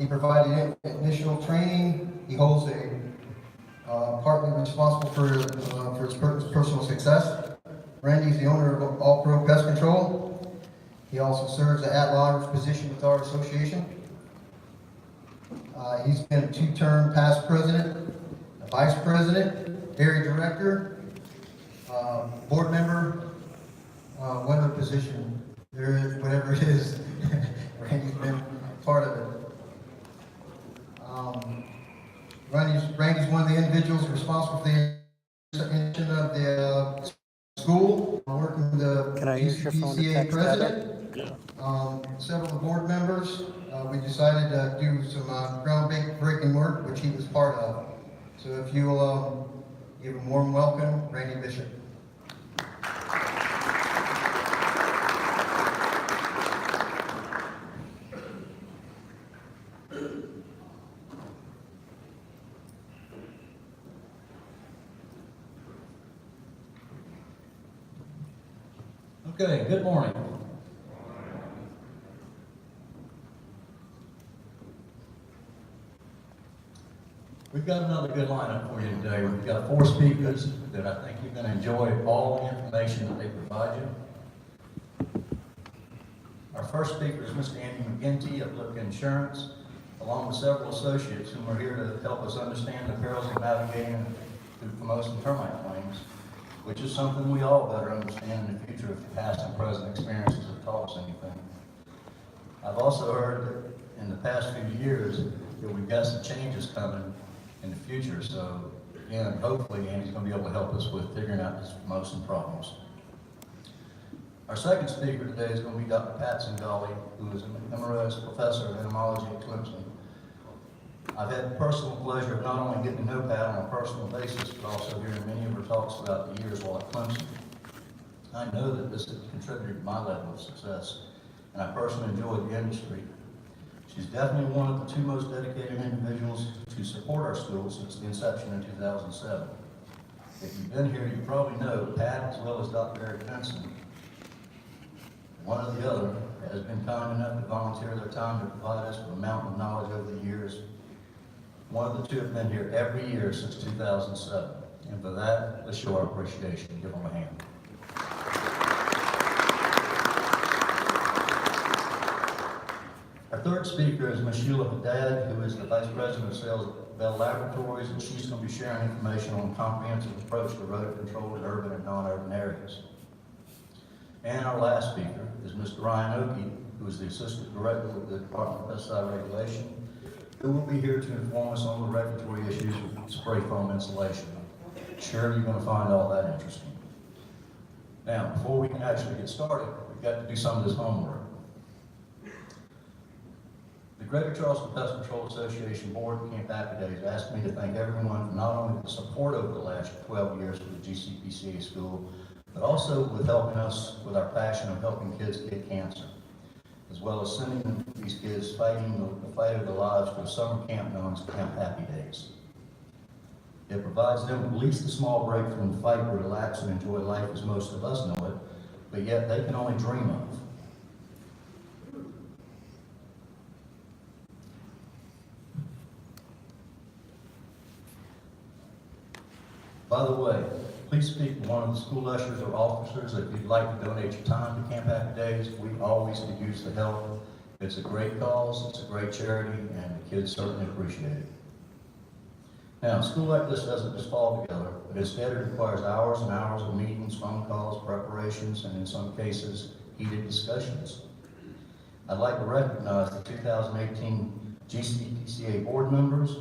He provided initial training. He holds a partly responsible for his personal success. Randy is the owner of All Pro Pest Control. He also serves the at-large position with our association. He's been a 2-term past president, a vice president, area director, board member, whatever position there is, whatever it is. Randy's been part of it. Randy's one of the individuals responsible for the extension of the school. We're working with the GCPCA president, several of the board members. We decided to do some groundbreaking work, which he was part of. So if you will give a warm welcome, Randy Bishop. Okay, good morning. We've got another good lineup for you today. We've got 4 speakers that I think you're going to enjoy all the information that they provide you. Our first speaker is Mr. Andy McGinty of Liability Insurance, along with several associates who are here to help us understand the perils of navigating through promotion termite claims, which is something we all better understand in the future if past and present experiences have taught us anything. I've also heard that in the past few years that we've got some changes coming in the future, so again, hopefully Andy's going to be able to help us with figuring out these promotion problems. Our second speaker today is going to be Dr. Pat Zingale, who is an emeritus professor of entomology at Clemson. I've had the personal pleasure of not only getting to know Pat on a personal basis, but also hearing many of her talks throughout the years while at Clemson. I know that this has contributed to my level of success, and I personally enjoyed the industry. She's definitely one of the 2 most dedicated individuals to support our school since the inception in 2007. If you've been here, you probably know Pat, as well as Dr. Eric Benson, one or the other, has been kind enough to volunteer their time to provide us with a mountain of knowledge over the years. One of the 2 have been here every year since 2007. And for that, let's show our appreciation. Give them a hand. Our third speaker is Ms. Sheila Haddad, who is the Vice President of Sales at Bell Laboratories, and she's going to be sharing information on a comprehensive approach to rodent control in urban and non-urban areas. And our last speaker is Mr. Ryan Oakey, who is the Assistant Director with the Department of Pesticide Regulation, who will be here to inform us on the regulatory issues with spray foam insulation. Sure, you're going to find all that interesting. Now, before we can actually get started, we've got to do some of this homework. The Greater Charleston Pest Control Association Board and Camp Happy Days asked me to thank everyone for not only the support over the last 12 years for the GCPCA School, but also with helping us with our passion of helping kids get cancer, as well as sending these kids fighting the fight of their lives to a summer camp known as Camp Happy Days. It provides them at least a small break from the fight to relax and enjoy life as most of us know it, but yet they can only dream of. By the way, please speak to one of the school ushers or officers if you'd like to donate your time to Camp Happy Days. We always could use the help. It's a great cause, it's a great charity, and the kids certainly appreciate it. Now, school like this doesn't just fall together, but instead it requires hours and hours of meetings, phone calls, preparations, and in some cases, heated discussions. I'd like to recognize the 2018 GCPCA board members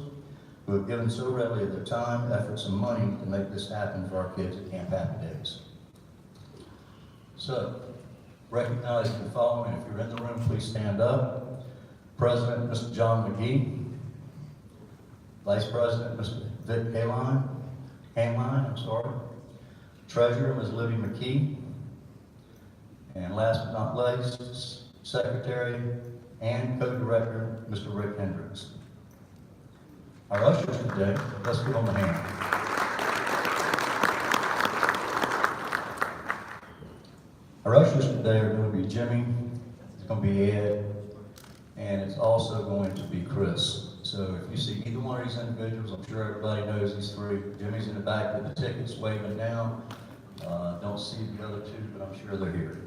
who have given so readily of their time, efforts, and money to make this happen for our kids at Camp Happy Days. So, recognizing the following, if you're in the room, please stand up. President, Mr. John McGee. Vice President, Mr. Vic Hainline. Treasurer, Ms. Libby McKee. And last but not least, Secretary and Co-Director, Mr. Rick Hendricks. Our ushers today, let's give them a hand. Our ushers today are going to be Jimmy, it's going to be Ed, and it's also going to be Chris. So if you see either one of these individuals, I'm sure everybody knows these three. Jimmy's in the back with the tickets waving down. Don't see the other two, but I'm sure they're here.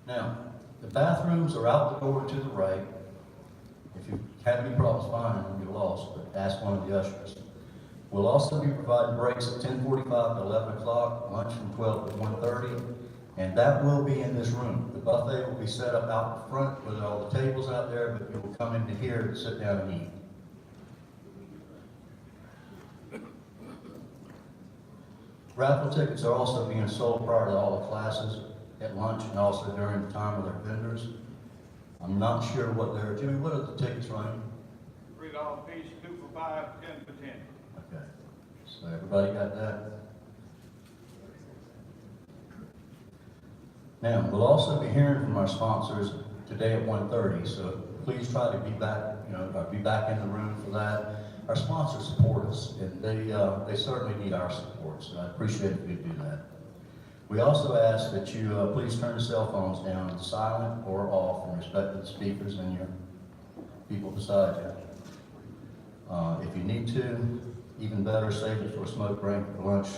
Now, the bathrooms are out the door to the right. If you have any problems finding them, you're lost, but ask one of the ushers. We'll also be providing breaks at 10:45 to 11 o'clock, lunch from 12 to 1:30, and that will be in this room. The buffet will be set up out in front with all the tables out there, but you will come into here to sit down and eat. Raffle tickets are also being sold prior to all the classes at lunch and also during the time with our vendors. I'm not sure what they're, Jimmy, what are the tickets running? $3 a piece, 2 for 5, 10 for 10. Okay, so everybody got that? Now, we'll also be hearing from our sponsors today at 1:30, so please try to be back, be back in the room for that. Our sponsors support us, and they certainly need our support, so I appreciate if you do that. We also ask that you please turn the cell phones down to silent or off in respect to the speakers and your people beside you. If you need to, even better, save it for a smoke break or lunch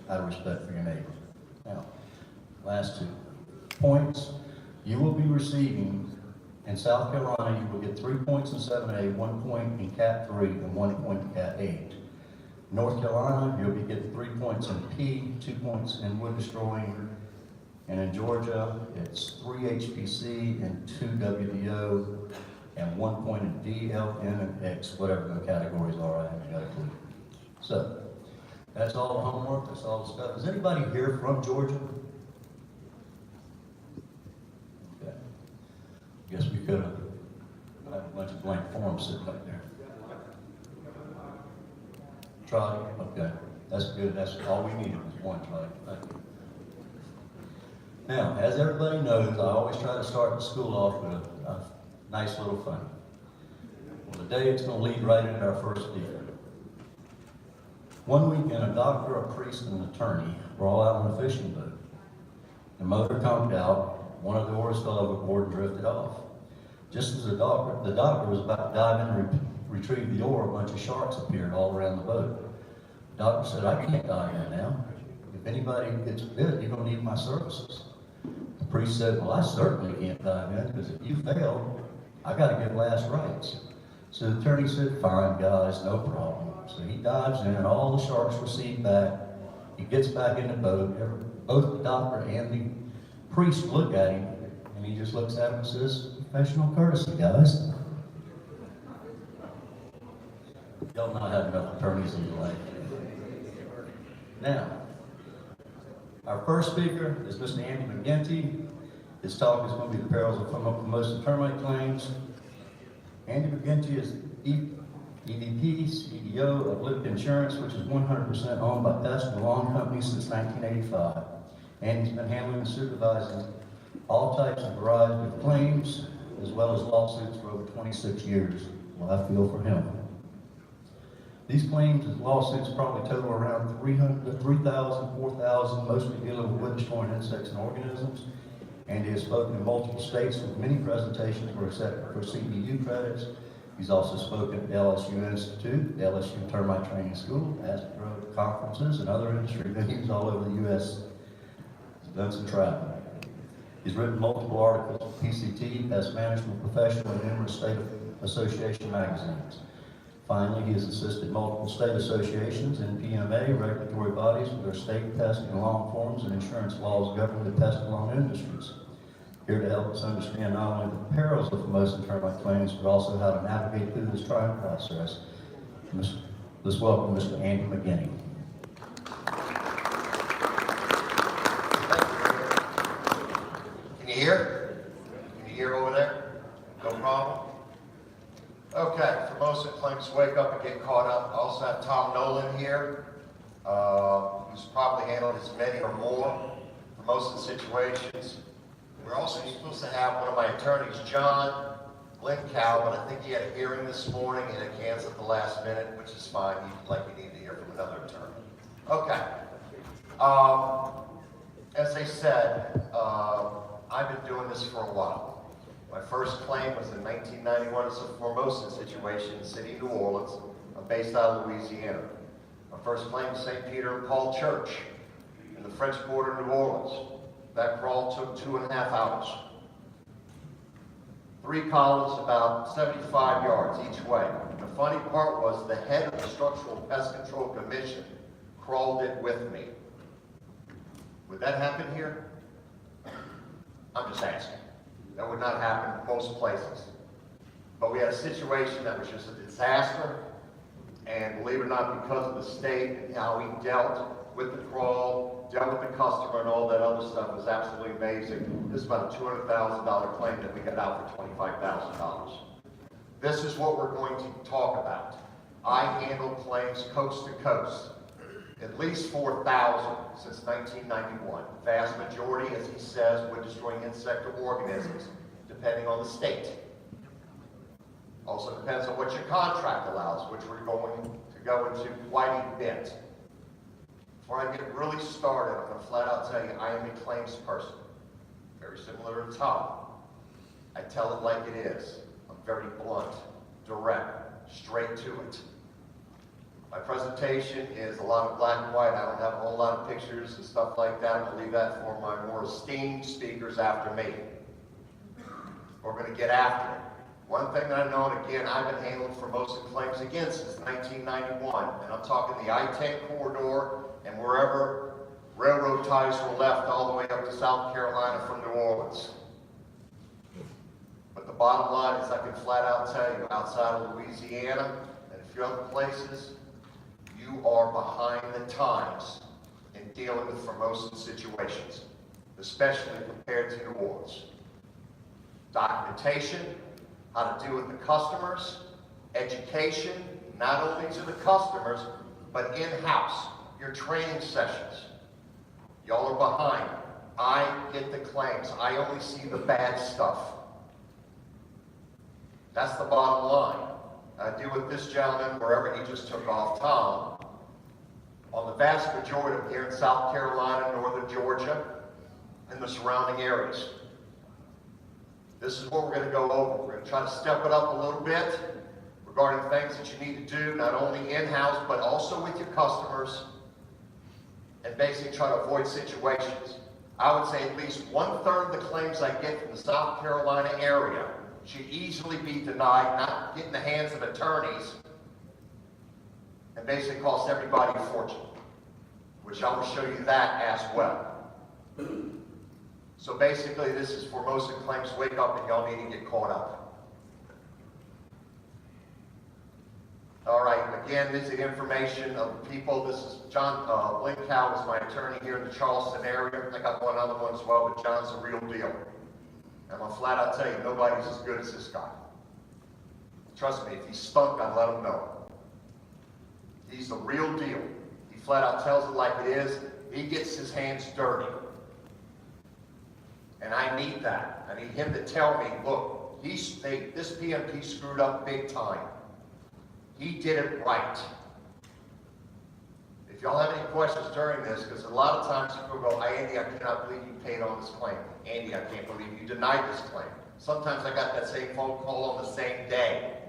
out of respect for your neighbor. Now, last 2 points. You will be receiving, in South Carolina, you will get 3 points in 7A, 1 point in Cat 3, and 1 point in Cat 8. North Carolina, you'll be getting 3 points in P, 2 points in wood destroying, and in Georgia, it's 3 HPC and 2 WDO, and 1 point in D, L, N, and X, whatever the categories are, I haven't got a clue. So, that's all the homework, that's all the stuff. Is anybody here from Georgia? Okay. Guess we could have had a bunch of blank forms sitting up there. Try, okay, that's good, that's all we needed was one try, thank you. Now, as everybody knows, I always try to start the school off with a nice little fun. Well, today it's going to lead right into our first speaker. One weekend, a doctor, a priest, and an attorney were all out on a fishing boat. The motor conked out, one of the oars fell overboard and drifted off. Just as the doctor was about to dive in and retrieve the oar, a bunch of sharks appeared all around the boat. The doctor said, "I can't dive in now. If anybody gets bit, you're going to need my services." The priest said, "Well, I certainly can't dive in, because if you fail, I got to get last rites." So the attorney said, "Fine, guys, no problem." So he dives in, and all the sharks recede back. He gets back in the boat. Both the doctor and the priest look at him, and he just looks at him and says, "Professional courtesy, guys." Y'all not have enough attorneys in your life. Now, our first speaker is Mr. Andy McGinty. His talk is going to be the perils of most termite claims. Andy McGinty is EVP, CEO of Liability Insurance, which is 100% owned by Pest and Lawn Company since 1985. Andy's been handling and supervising all types of variety of claims, as well as lawsuits for over 26 years. Well, I feel for him. These claims and lawsuits probably total around 3,000, 4,000, mostly dealing with wood destroying insects and organisms. And he has spoken in multiple states with many presentations were accepted for CEU credits. He's also spoken at the LSU Institute, the LSU Termite Training School, Astro conferences, and other industry venues all over the U.S. He's done some traveling. He's written multiple articles for PCT, Pest Management Professional, and numerous state association magazines. Finally, he has assisted multiple state associations and PMA regulatory bodies with their state pest and lawn forms and insurance laws governing the pest and lawn industries. Here to help us understand not only the perils of most and termite claims, but also how to navigate through this trying process. Let's welcome Mr. Andy McGinty. Can you hear? Can you hear over there? No problem? Okay, for most that claims to wake up and get caught up, I also have Tom Nolan here, who's probably handled as many or more for most of the situations. We're also supposed to have one of my attorneys, John Linkow, but I think he had a hearing this morning and it canceled at the last minute, which is fine. You need to hear from another attorney. Okay. As I said, I've been doing this for a while. My first claim was in 1991. It's a Formosan situation in the city of New Orleans. I'm based out of Louisiana. My first claim was St. Peter and Paul Church in the French Quarter, New Orleans. That crawl took 2.5 hours. 3 columns, about 75 yards each way. The funny part was the head of the Structural Pest Control Commission crawled it with me. Would that happen here? I'm just asking. That would not happen in most places. But we had a situation that was just a disaster, and believe it or not, because of the state and how we dealt with the crawl, dealt with the customer and all that other stuff was absolutely amazing. This is about a $200,000 claim that we got out for $25,000. This is what we're going to talk about. I handle claims coast to coast. At least 4,000 since 1991. Vast majority, as he says, would destroy insect or organisms, depending on the state. Also depends on what your contract allows, which we're going to go into quite a bit. Before I get really started, I'm going to flat out tell you I am a claims person. Very similar to Tom. I tell it like it is. I'm very blunt, direct, straight to it. My presentation is a lot of black and white. I don't have a whole lot of pictures and stuff like that. I'm going to leave that for my more esteemed speakers after me. We're going to get after it. One thing that I know, and again, I've been handling Formosan claims again since 1991, and I'm talking the I-10 corridor and wherever railroad ties were left all the way up to South Carolina from New Orleans. But the bottom line is I can flat out tell you, outside of Louisiana and a few other places, you are behind the times in dealing with Formosan situations, especially compared to New Orleans. Documentation, how to deal with the customers, education, not only to the customers, but in-house, your training sessions. Y'all are behind. I get the claims. I only see the bad stuff. That's the bottom line. I deal with this gentleman wherever he just took off, Tom, on the vast majority of here in South Carolina, northern Georgia, and the surrounding areas. This is what we're going to go over. We're going to try to step it up a little bit regarding things that you need to do, not only in-house, but also with your customers, and basically try to avoid situations. I would say at least 1/3 of the claims I get from the South Carolina area should easily be denied, not get in the hands of attorneys, and basically cost everybody a fortune, which I will show you that as well. So basically, this is Formosan claims. Wake up and y'all need to get caught up. All right, again, this is the information of the people. This is John Blinkow is my attorney here in the Charleston area. I got one other one as well, but John's the real deal. I'm going to flat out tell you, nobody's as good as this guy. Trust me, if he's stunk, I'd let him know. He's the real deal. He flat out tells it like it is. He gets his hands dirty. And I need that. I need him to tell me, look, this PMP screwed up big time. He did it right. If y'all have any questions during this, because a lot of times people go, Andy, I cannot believe you paid on this claim. Andy, I can't believe you denied this claim. Sometimes I got that same phone call on the same day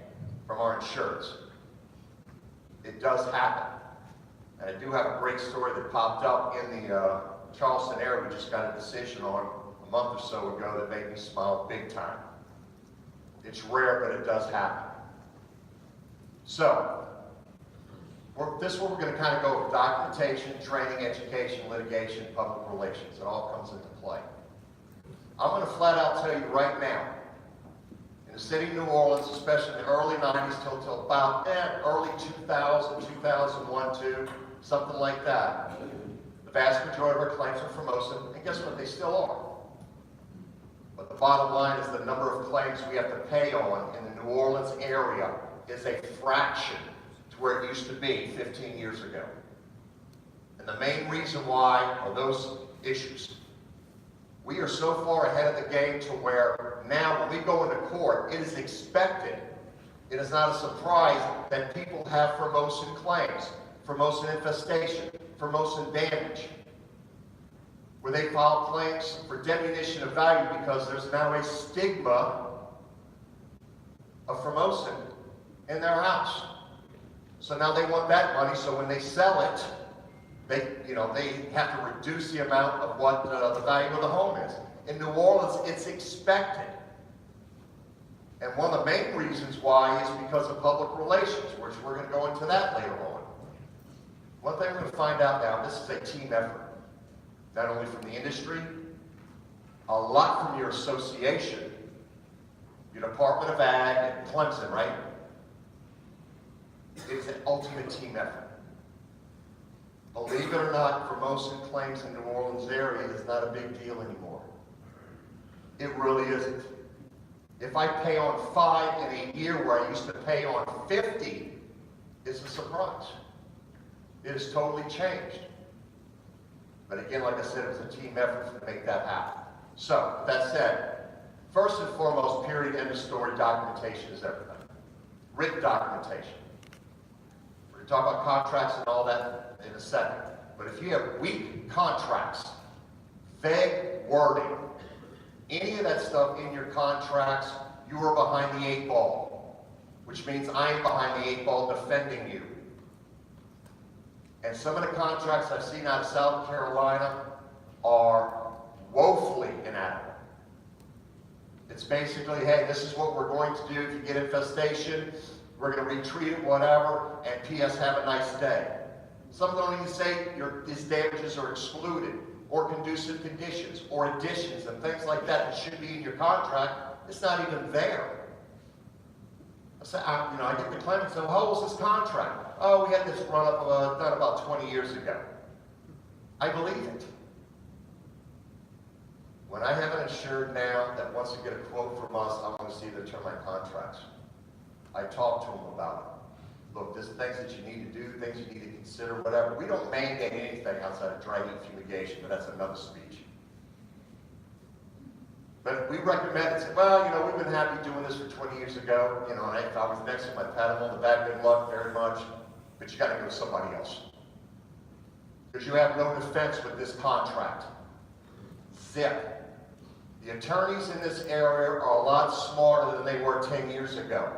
from our insurance. It does happen. And I do have a great story that popped up in the Charleston area. We just got a decision on a month or so ago that made me smile big time. It's rare, but it does happen. So, this is where we're going to kind of go with documentation, training, education, litigation, public relations. It all comes into play. I'm going to flat out tell you right now, in the city of New Orleans, especially in the early 90s till about early 2000, 2001, 2, something like that, the vast majority of our claims are Formosan, and guess what? They still are. But the bottom line is the number of claims we have to pay on in the New Orleans area is a fraction to where it used to be 15 years ago. And the main reason why are those issues. We are so far ahead of the game to where now when we go into court, it is expected, it is not a surprise that people have Formosan claims, Formosan infestation, Formosan damage, where they file claims for diminution of value because there's now a stigma of Formosan in their house. So now they want that money, so when they sell it, they have to reduce the amount of what the value of the home is. In New Orleans, it's expected. And one of the main reasons why is because of public relations, which we're going to go into that later on. One thing we're going to find out now, this is a team effort. Not only from the industry, a lot from your association, your Department of Ag and Clemson, right? It's an ultimate team effort. Believe it or not, Formosan claims in New Orleans area is not a big deal anymore. It really isn't. If I pay on 5 in a year where I used to pay on 50, it's a surprise. It has totally changed. But again, like I said, it was a team effort to make that happen. So, with that said, first and foremost, period, end of story, documentation is everything. Written documentation. We're going to talk about contracts and all that in a second. But if you have weak contracts, vague wording, any of that stuff in your contracts, you are behind the 8 ball, which means I am behind the 8 ball defending you. And some of the contracts I've seen out of South Carolina are woefully inadequate. It's basically, hey, this is what we're going to do if you get infestation, we're going to retreat it, whatever, and P.S. have a nice day. Some don't even say these damages are excluded, or conducive conditions, or additions, and things like that that should be in your contract. It's not even there. I get the claim and say, well, how old is this contract? Oh, we had this run up done about 20 years ago. I believe it. When I have an insured now that wants to get a quote from us, I want to see their termite contracts. I talk to them about it. Look, there's things that you need to do, things you need to consider, whatever. We don't mandate anything outside of dry heat fumigation, but that's another speech. But we recommend it. Say, well, we've been happy doing this for 20 years ago. And if I was next to him, I'd pat him on the back, good luck very much. But you got to go to somebody else. Because you have no defense with this contract. Zip. The attorneys in this area are a lot smarter than they were 10 years ago.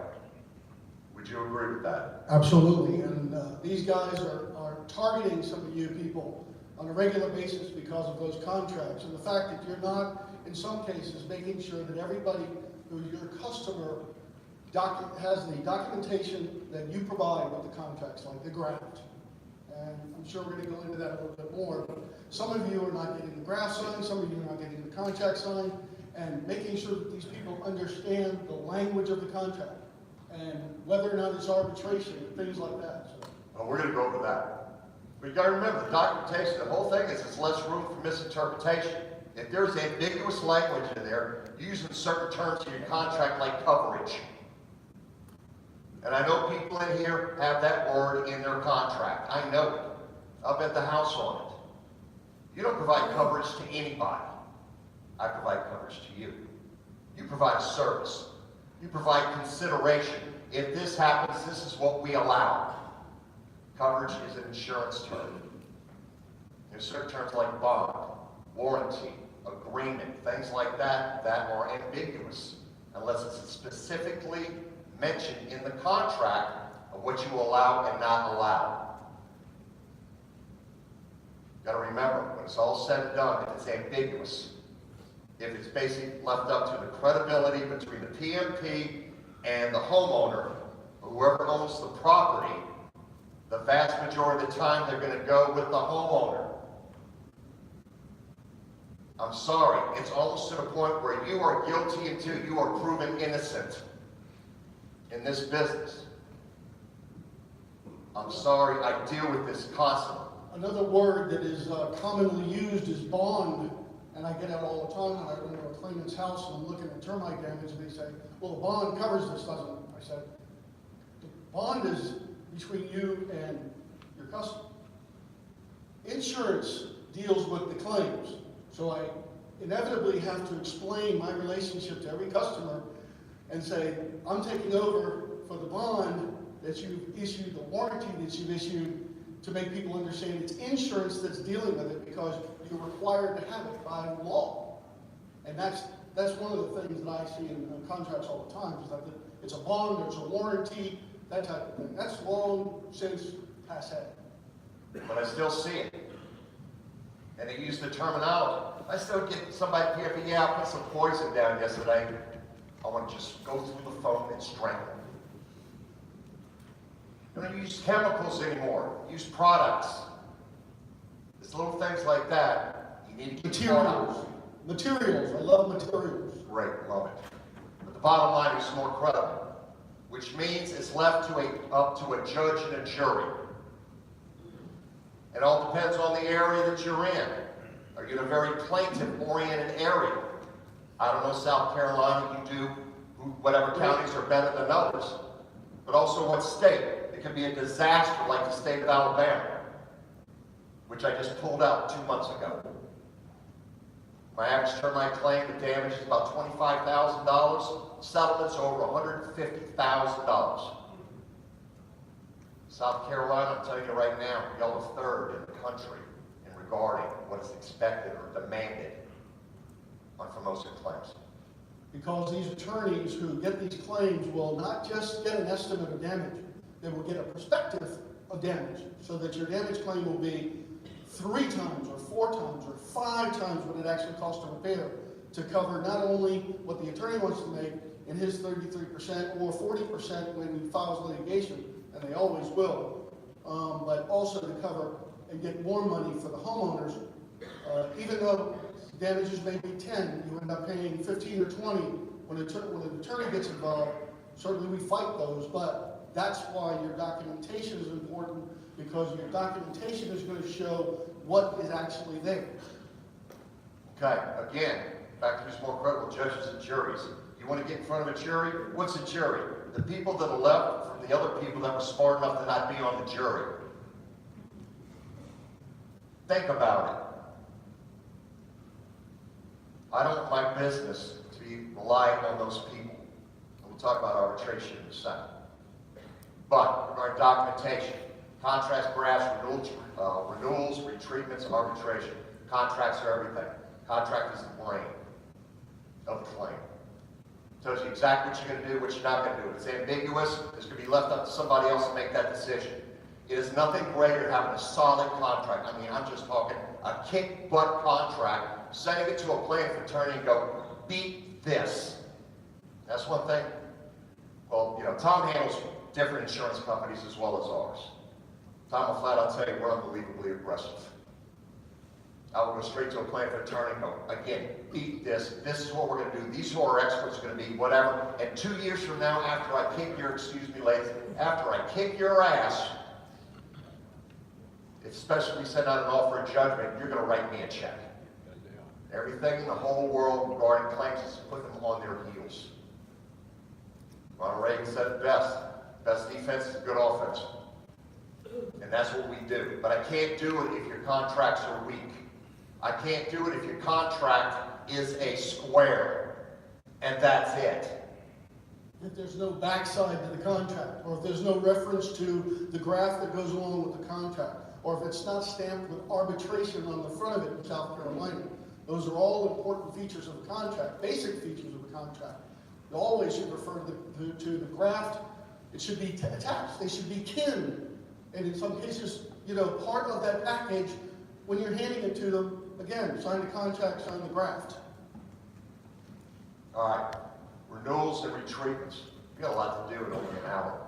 Would you agree with that? Absolutely, and these guys are targeting some of you people on a regular basis because of those contracts, and the fact that you're not, in some cases, making sure that everybody who's your customer has the documentation that you provide with the contracts, like the graft. And I'm sure we're going to go into that a little bit more, but some of you are not getting the graft signed, some of you are not getting the contract signed, and making sure that these people understand the language of the contract, and whether or not it's arbitration, and things like that. So. Well, we're going to go over that. But you got to remember, the documentation, the whole thing is there's less room for misinterpretation. If there's ambiguous language in there, using certain terms in your contract like coverage. And I know people in here have that word in their contract. I know it. I'll bet the house on it. You don't provide coverage to anybody. I provide coverage to you. You provide a service. You provide consideration. If this happens, this is what we allow. Coverage is an insurance term. There's certain terms like bond, warranty, agreement, things like that are ambiguous unless it's specifically mentioned in the contract of what you allow and not allow. Got to remember, when it's all said and done, if it's ambiguous, if it's basically left up to the credibility between the PMP and the homeowner, or whoever owns the property, the vast majority of the time they're going to go with the homeowner. I'm sorry, it's almost to the point where you are guilty until you are proven innocent in this business. I'm sorry, I deal with this constantly. Another word that is commonly used is bond, and I get it all the time when I go to a claimant's house and I'm looking at termite damage, and they say, well, the bond covers this, doesn't it? I said, the bond is between you and your customer. Insurance deals with the claims, so I inevitably have to explain my relationship to every customer and say, I'm taking over for the bond that you've issued, the warranty that you've issued, to make people understand it's insurance that's dealing with it because you're required to have it by law. And that's That's one of the things that I see in contracts all the time, is that it's a bond, there's a warranty, that type of thing. That's long since passé. But I still see it. And they use the terminology. I still get somebody here, but yeah, I put some poison down yesterday. I want to just go through the phone and strangle them. You don't use chemicals anymore. Use products. There's little things like that. You need to get Materials. Materials. I love materials. Great, love it. But the bottom line is more credible, which means it's left up to a judge and a jury. It all depends on the area that you're in. Are you in a very plaintiff-oriented area? I don't know, South Carolina, you do whatever counties are better than others, but also what state. It could be a disaster like the state of Alabama, which I just pulled out 2 months ago. My average termite claim, the damage is about $25,000. Settlements over $150,000. South Carolina, I'm telling you right now, y'all are third in the country in regarding what is expected or demanded on Formosan claims. Because these attorneys who get these claims will not just get an estimate of damage, they will get a perspective of damage, so that your damage claim will be 3 times or 4 times or 5 times what it actually costs to repair, to cover not only what the attorney wants to make in his 33% or 40% when he files litigation, and they always will, but also to cover and get more money for the homeowners. Even though damages may be 10, you end up paying 15 or 20 when an attorney gets involved. Certainly we fight those, but that's why your documentation is important, because your documentation is going to show what is actually there. Okay, again, back to these more credible judges and juries. You want to get in front of a jury? What's a jury? The people that are left from the other people that were smart enough to not be on the jury. Think about it. I don't want my business to be relying on those people. And we'll talk about arbitration in a second. But regarding documentation, contracts, drafts, renewals, retreatments, arbitration. Contracts are everything. Contract is the brain of the claim. Tells you exactly what you're going to do, what you're not going to do. If it's ambiguous, it's going to be left up to somebody else to make that decision. It is nothing greater than having a solid contract. I mean, I'm just talking a kick-butt contract, sending it to a plaintiff attorney and go, beat this. That's one thing. Well, you know, Tom handles different insurance companies as well as ours. Tom will flat out tell you we're unbelievably aggressive. I will go straight to a plaintiff attorney and go, again, beat this. This is what we're going to do. These who are experts are going to be whatever. And 2 years from now, after I kick your, excuse me, ladies, after I kick your ass, especially send out an offer of judgment, you're going to write me a check. Everything in the whole world regarding claims is to put them on their heels. Ronald Reagan said it best. Best defense is good offense. And that's what we do. But I can't do it if your contracts are weak. I can't do it if your contract is a square. And that's it. If there's no backside to the contract, or if there's no reference to the graph that goes along with the contract, or if it's not stamped with arbitration on the front of it in South Carolina. Those are all important features of the contract, basic features of the contract. You always should refer to the graft. It should be attached. They should be kin. And in some cases, you know, part of that package, when you're handing it to them, again, sign the contract, sign the graft. All right. Renewals and retreatments. We got a lot to do in only an hour.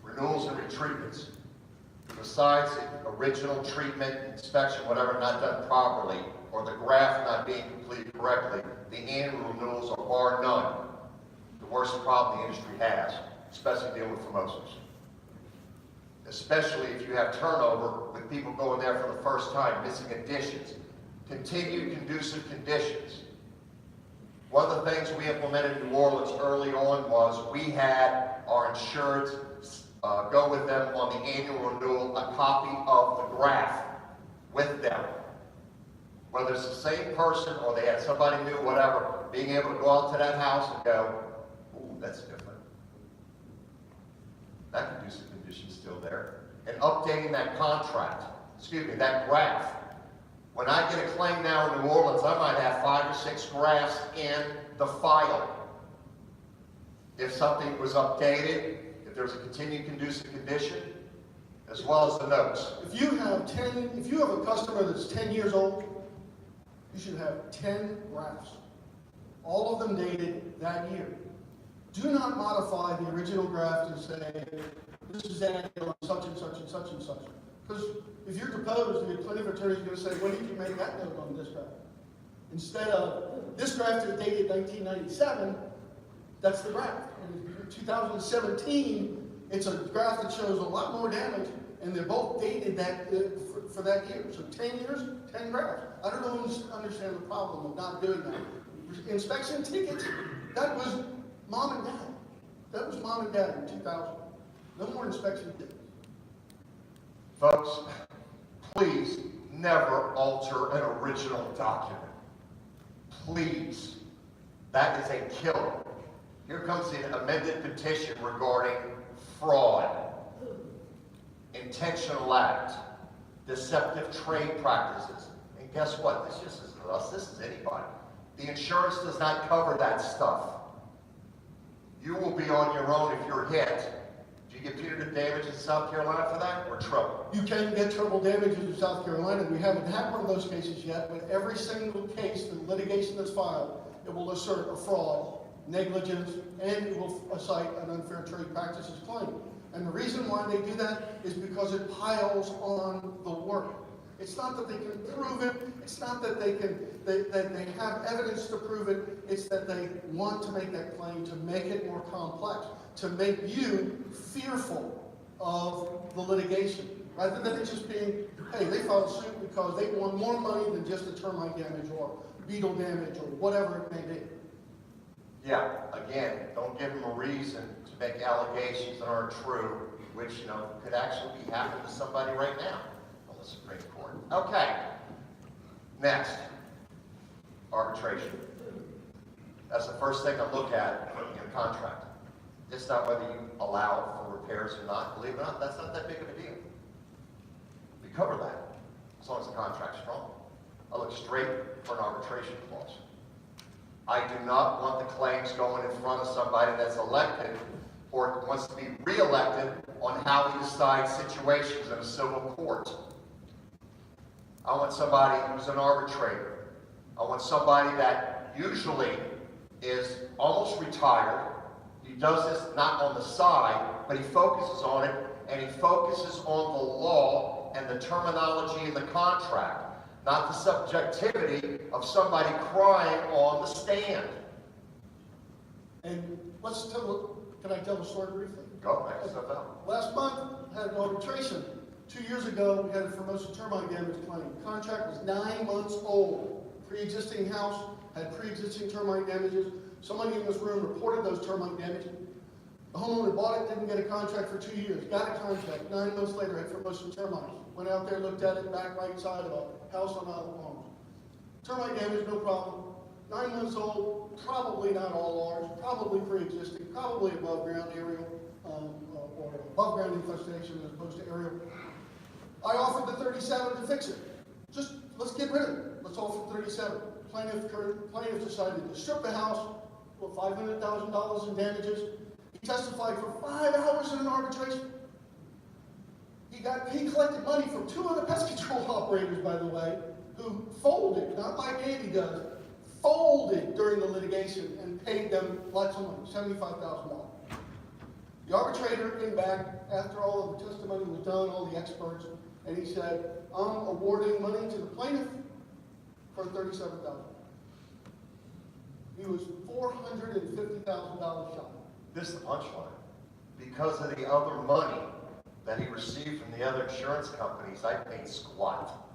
Renewals and retreatments. Besides the original treatment, inspection, whatever, not done properly, or the graft not being completed correctly, the annual renewals are bar none the worst problem the industry has, especially dealing with Formosas. Especially if you have turnover with people going there for the first time, missing additions. Continued conducive conditions. One of the things we implemented in New Orleans early on was we had our insurance go with them on the annual renewal, a copy of the graph with them. Whether it's the same person or they had somebody new, whatever, being able to go out to that house and go, ooh, that's different. That conducive condition's still there. And updating that contract, excuse me, that graph When I get a claim now in New Orleans, I might have 5 or 6 graphs in the file. If something was updated, if there's a continued conducive condition, as well as the notes. If you have a customer that's 10 years old, you should have 10 graphs, all of them dated that year. Do not modify the original graph to say, this is Andy on such and such and such and such. Because if you're deposed, the plaintiff attorney is going to say, when did you make that note on this graph? Instead of, this graph is dated 1997, that's the graph. And in 2017, it's a graph that shows a lot more damage, and they're both dated that for that year. So 10 years, 10 graphs. I don't understand the problem of not doing that. Inspection tickets, that was mom and dad. That was mom and dad in 2000. No more inspection tickets. Folks, please never alter an original document. Please. That is a killer. Here comes the amended petition regarding fraud, intentional act, deceptive trade practices. And guess what? This just isn't us, this is anybody. The insurance does not cover that stuff. You will be on your own if you're hit. Do you get punitive damage in South Carolina for that? Or trouble? You can get trouble damages in South Carolina. We haven't had one of those cases yet, but every single case, the litigation that's filed, it will assert a fraud, negligence, and it will cite an unfair trade practices claim. And the reason why they do that is because it piles on the work. It's not that they can prove it. It's not that they have evidence to prove it. It's that they want to make that claim, to make it more complex, to make you fearful of the litigation, rather than it just being, hey, they filed suit because they want more money than just the termite damage or beetle damage or whatever it may be. Yeah, Again, don't give them a reason to make allegations that aren't true, which, could actually be happening to somebody right now on the Supreme Court. Okay. Next, arbitration. That's the first thing I look at in a contract. It's not whether you allow for repairs or not. Believe it or not, that's not that big of a deal. We cover that, as long as the contract's strong. I look straight for an arbitration clause. I do not want the claims going in front of somebody that's elected or wants to be re-elected on how we decide situations in a civil court. I want somebody who's an arbitrator. I want somebody that usually is almost retired. He does this not on the side, but he focuses on it, and he focuses on the law and the terminology in the contract, not the subjectivity of somebody crying on the stand. And can I tell the story briefly? Go, make stuff out. Last month, I had an arbitration. 2 years ago, we had a Formosa termite damage claim. The contract was 9 months old. Pre-existing house had pre-existing termite damages. Somebody in this room reported those termite damages. The homeowner bought it, didn't get a contract for 2 years. Got a contract. 9 months later, had Formosa termites. Went out there, looked at it, back right side of a house on Island Palms. Termite damage, no problem. 9 months old, probably not all ours, probably pre-existing, probably above ground aerial, or above ground infestation as opposed to aerial. I offered the 37 to fix it. Just, let's get rid of it. Let's offer 37. Plaintiff decided to strip the house, put $500,000 in damages. He testified for 5 hours in an arbitration. He collected money from 2 other pest control operators, by the way, who folded, not like Andy does, folded during the litigation and paid them lots of money, $75,000. The arbitrator came back after all of the testimony was done, all the experts, and he said, I'm awarding money to the plaintiff for $37,000. He was $450,000 short. This is the punchline. Because of the other money that he received from the other insurance companies, I paid squat.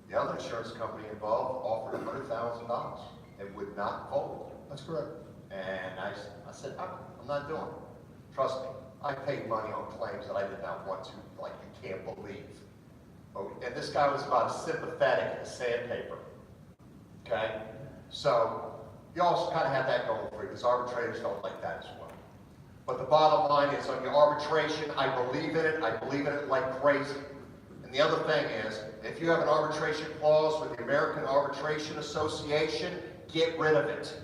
The other insurance company involved offered $100,000. It would not fold. That's correct. And I said, I'm not doing it. Trust me, I paid money on claims that I did not want to, like you can't believe. And this guy was about as sympathetic as sandpaper. Okay? So, you also kind of have that going for you, because arbitrators don't like that as well. But the bottom line is, on your arbitration, I believe in it like crazy. And And the other thing is, if you have an arbitration clause with the American Arbitration Association, get rid of it.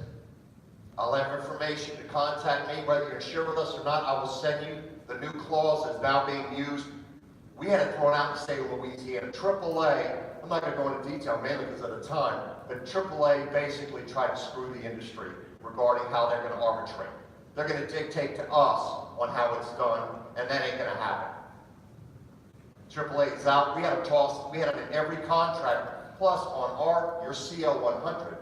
I'll have information to contact me, whether you're insured with us or not. I will send you the new clause that's now being used. We had it thrown out in the state of Louisiana. AAA, I'm not going to go into detail mainly because of the time, but AAA basically tried to screw the industry regarding how they're going to arbitrate. They're going to dictate to us on how it's done, and that ain't going to happen. AAA is out. We had it in every contract, plus on your CL 100,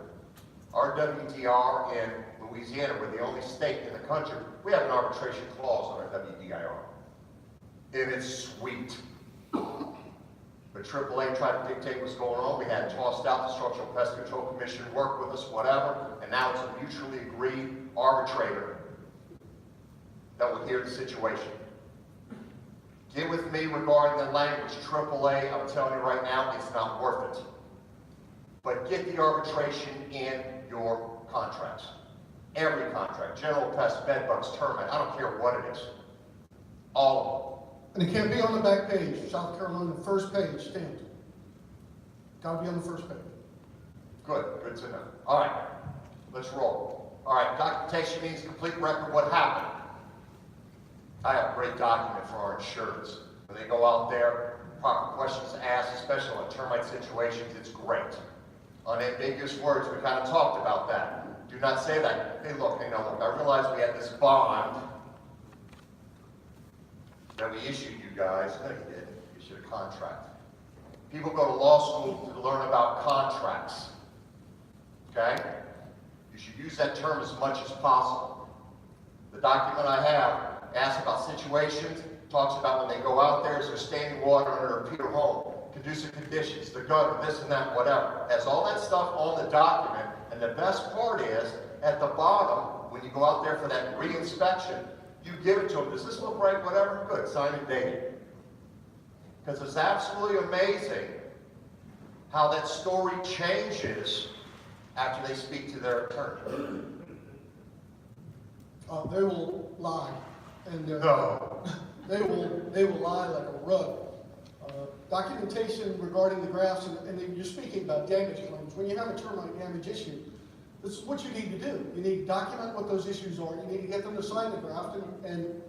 our WDR in Louisiana, we're the only state in the country, we have an arbitration clause on our WDIR. And it's sweet. But AAA tried to dictate what's going on. We had tossed out the Structural Pest Control Commission, worked with us, whatever, and now it's a mutually agreed arbitrator that will hear the situation. Get with me regarding the language. AAA, I'm telling you right now, it's not worth it. But get the arbitration in your contracts. Every contract, general pest, bed bugs, termite, I don't care what it is. All of them. And it can't be on the back page, South Carolina, first page, stamped. Gotta be on the first page. Good to know. All right, let's roll. All right, documentation means complete record what happened. I have a great document for our insureds. When they go out there, proper questions asked, especially on termite situations, it's great. Unambiguous words, we kind of talked about that. Do not say that. Hey, look, I realize we had this bond that we issued you guys. No, you didn't. You issued a contract. People go to law school to learn about contracts. Okay? You should use that term as much as possible. The document I have asks about situations, talks about when they go out there, is there standing water under a pier home, conducive conditions, the gutter, this and that, whatever. Has all that stuff on the document, and the best part is, at the bottom, when you go out there for that re-inspection, you give it to them. Does this look right? Whatever? Good. Sign and date it. Because it's absolutely amazing how that story changes after they speak to their attorney. They will lie, and No. they will lie like a rug. Documentation regarding the graphs, and you're speaking about damage claims. When you have a termite damage issue, this is what you need to do. You need to document what those issues are. You need to get them to sign the draft, and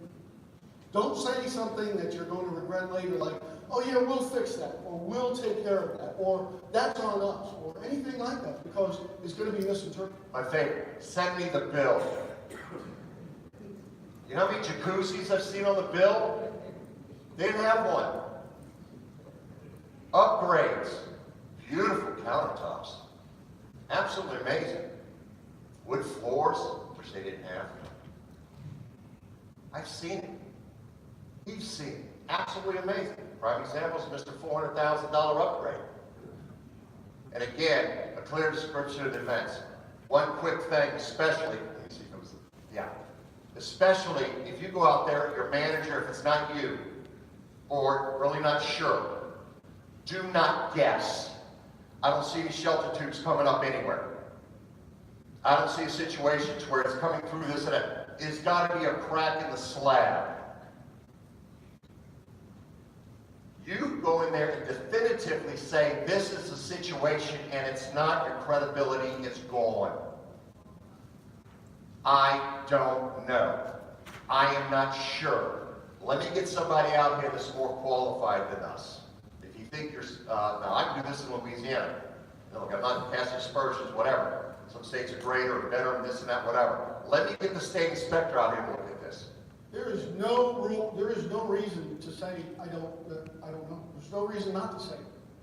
don't say something that you're going to regret later, like, oh yeah, we'll fix that, or we'll take care of that, or that's on us, or anything like that, because it's going to be misinterpreted. My favorite, send me the bill. You know how many jacuzzis I've seen on the bill? They didn't have one. Upgrades, beautiful countertops, absolutely amazing. Wood floors, which they didn't have. I've seen it. You've seen it. Absolutely amazing. Prime example is Mr. $400,000 upgrade. And again, a clear description of the events. One quick thing, especially, let me see if it was, yeah. Especially if you go out there, your manager, if it's not you, or really not sure, do not guess. I don't see any shelter tubes coming up anywhere. I don't see situations where it's coming through this and that. It's got to be a crack in the slab. You go in there and definitively say this is the situation and it's not, your credibility is gone. I don't know. I am not sure. Let me get somebody out here that's more qualified than us. If you think you're, now I can do this in Louisiana. Look, I'm not casting aspersions, whatever. Some states are greater or better and this and that, whatever. Let me get the state inspector out here and look at this. There is no reason to say, I don't know. There's no reason not to say it.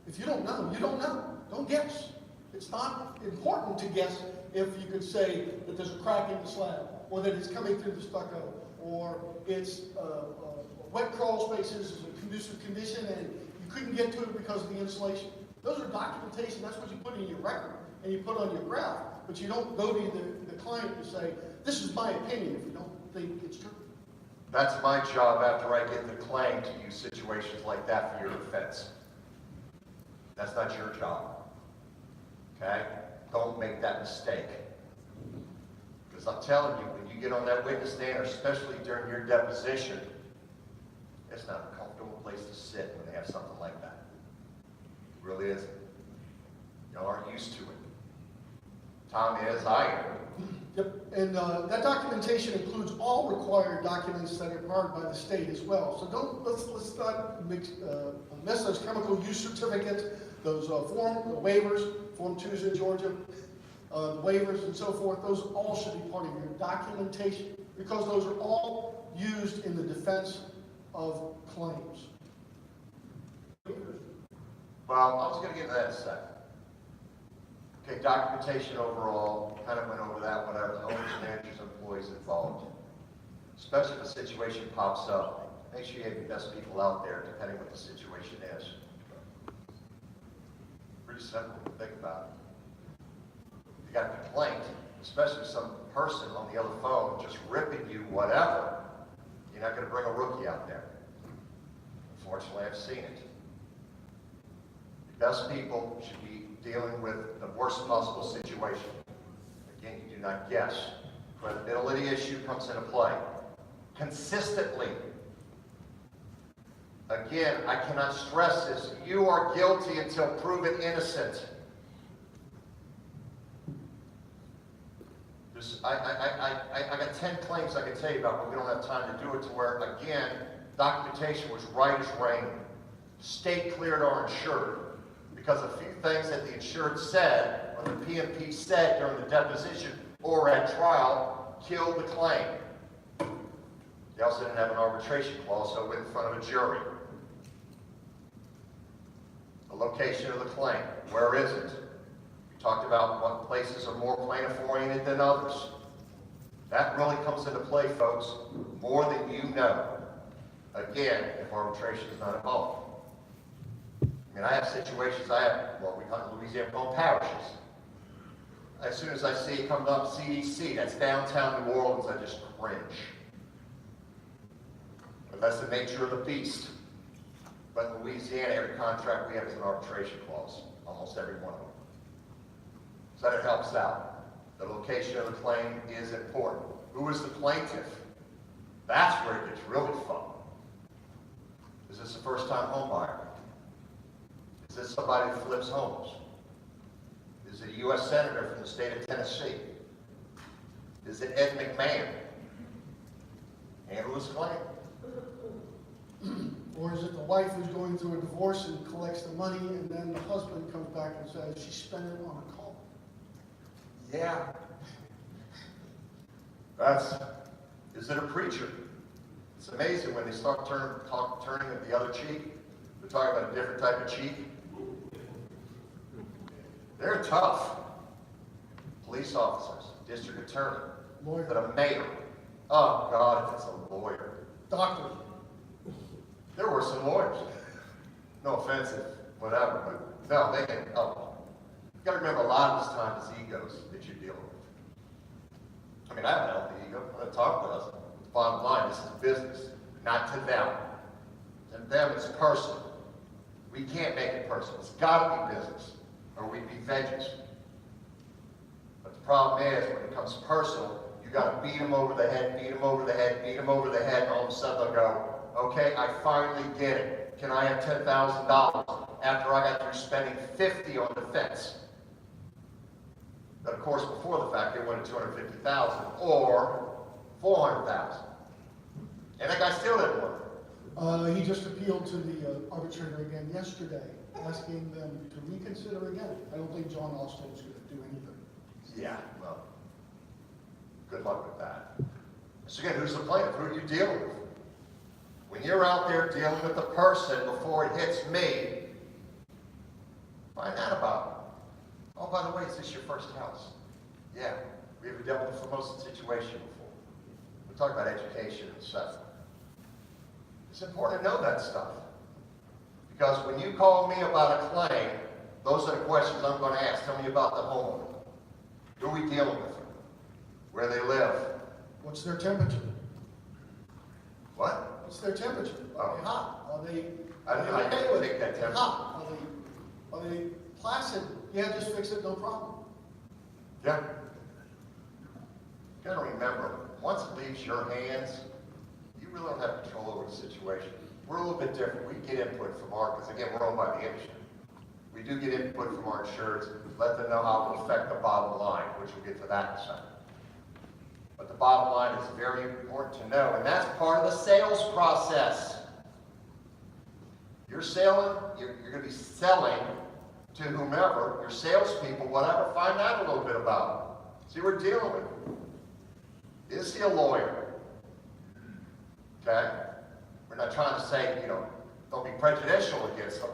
If you don't know, you don't know. Don't guess. It's not important to guess if you could say that there's a crack in the slab, or that it's coming through the stucco, or it's wet crawl spaces is a conducive condition and you couldn't get to it because of the insulation. Those are documentation. That's what you put in your record and you put on your graph. But you don't go to the client and say, this is my opinion, if you don't think it's true. That's my job after I get the claim to use situations like that for your defense. That's not your job. Okay? Don't make that mistake. Because I'm telling you, when you get on that witness stand, or especially during your deposition, it's not a comfortable place to sit when they have something like that. really isn't. Y'all aren't used to it. Tom is, I am. Yep, and that documentation includes all required documents that are required by the state as well. So let's not miss those chemical use certificates, those waivers, Form 2s in Georgia, the waivers and so forth. Those all should be part of your documentation because those are all used in the defense of claims. Well, I was going to get to that in a second. Okay, documentation overall, kind of went over that, whatever, the owners, managers, employees involved. Especially if a situation pops up, make sure you have your best people out there, depending what the situation is. Pretty simple to think about. If you got a complaint, especially some person on the other phone just ripping you, whatever, you're not going to bring a rookie out there. Unfortunately, I've seen it. The best people should be dealing with the worst possible situation. Again, you do not guess. Credibility issue comes into play. Consistently. Again, I cannot stress this. You are guilty until proven innocent. I got 10 claims I can tell you about, but we don't have time to do it to where, again, documentation was right as rain. State cleared our insured. Because a few things that the insured said, or the PMP said during the deposition or at trial, killed the claim. They also didn't have an arbitration clause, so it went in front of a jury. The location of the claim, where is it? We talked about what places are more plaintiff-oriented than others. That really comes into play, folks, more than you know. Again, if arbitration is not involved. I mean, I have situations, what we call in Louisiana called parishes. As soon as I see it come up, CDC, that's downtown New Orleans, I just cringe. But that's the nature of the beast. But in Louisiana, every contract we have is an arbitration clause, almost every one of them. So that helps out. The location of the claim is important. Who is the plaintiff? That's where it gets really fun. Is this a first-time home buyer? Is this somebody who flips homes? Is it a U.S. Senator from the state of Tennessee? Is it Ed McMahon? Handle this claim. Or is it the wife who's going through a divorce and collects the money and then the husband comes back and says she spent it on a call? Yeah. Is it a preacher? It's amazing when they start turning the other cheek. They're talking about a different type of cheek. They're tough. Police officers, district attorney, Lawyer. but a mayor. Oh God, if it's a lawyer. Doctor. There were some lawyers. No offensive, whatever, but no, they can. Oh, you got to remember a lot of this time is egos that you're dealing with. I mean, I have a healthy ego. I'm going to talk with us. The bottom line, this is business, not to them. To them, it's personal. We can't make it personal. It's got to be business, or we'd be veggies. But the problem is, when it comes personal, you got to beat them over the head, beat them over the head, beat them over the head, and all of a sudden they'll go, okay, I finally get it. Can I have $10,000 after I got through spending $50 on defense? But of course, before the fact, they wanted $250,000 or $400,000, and that guy still didn't work. He just appealed to the arbitrator again yesterday, asking them to reconsider again. I don't think John Austin is going to do anything. Yeah, well, good luck with that. So again, who's the plaintiff? Who are you dealing with? When you're out there dealing with the person before it hits me, find out about it. Oh, by the way, is this your first house? Yeah, we have dealt with a Formosan situation before. We're talking about education and stuff. It's important to know that stuff. Because when you call me about a claim, those are the questions I'm going to ask. Tell me about the homeowner. Who are we dealing with? Where they live? What's their temperature? What? What's their temperature? Are they hot? Are they? I don't know. I can't take that temperature. Hot? Are they placid? Yeah, just fix it, no problem. Yeah. You gotta remember, once it leaves your hands, you really don't have control over the situation. We're a little bit different. We get input from our, because again, we're owned by the industry. We do get input from our insureds, let them know how it will affect the bottom line, which we'll get to that in a second. But the bottom line is very important to know, and that's part of the sales process. You're selling, you're going to be selling to whomever, your salespeople, whatever, find out a little bit about it. See what we're dealing with. Is he a lawyer? Okay? We're not trying to say, don't be prejudicial against them.